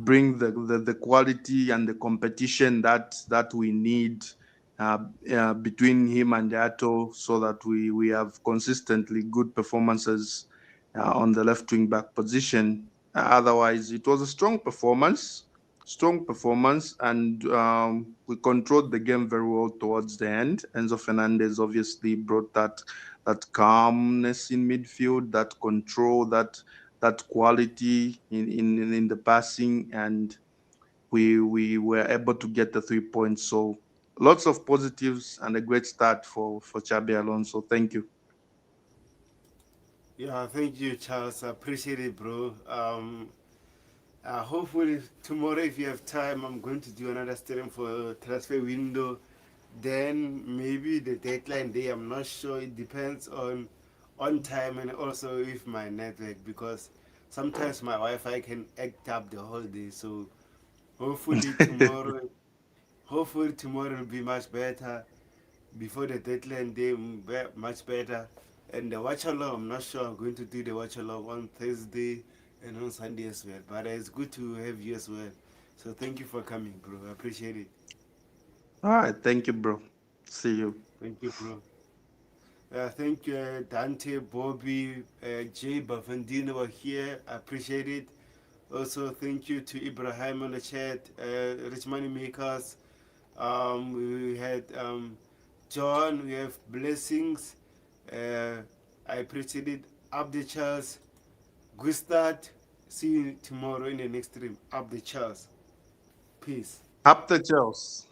bring the quality and the competition that we need uh, between him and Ato, so that we have consistently good performances on the left wing back position. Otherwise, it was a strong performance, and we controlled the game very well towards the end. Enzo Fernandez obviously brought that calmness in midfield, that control, that quality in the passing, and we were able to get the 3 points. So lots of positives and a great start for Xabi Alonso. Thank you. Yeah, thank you, Charles. I appreciate it, bro. Hopefully tomorrow, if you have time, I'm going to do another stream for transfer window. Then maybe the deadline day. I'm not sure. It depends on time and also with my network, because sometimes my Wi-Fi can act up the whole day. So hopefully tomorrow, hopefully tomorrow will be much better. Before the deadline day, much better. And the watch along, I'm not sure I'm going to do the watch along on Thursday and on Sunday as well. But it's good to have you as well. So thank you for coming, bro. I appreciate it. All right, thank you, bro. See you. Thank you, bro. Thank you, Dante, Bobby, Jay, Bavandino were here. I appreciate it. Also, thank you to Ibrahim on the chat, Rich Money Makers. We had John, we have Blessings. I appreciate it. Abdi Charles, Gustad. See you tomorrow in the next stream. Abdi Charles. Peace. Up the Chels.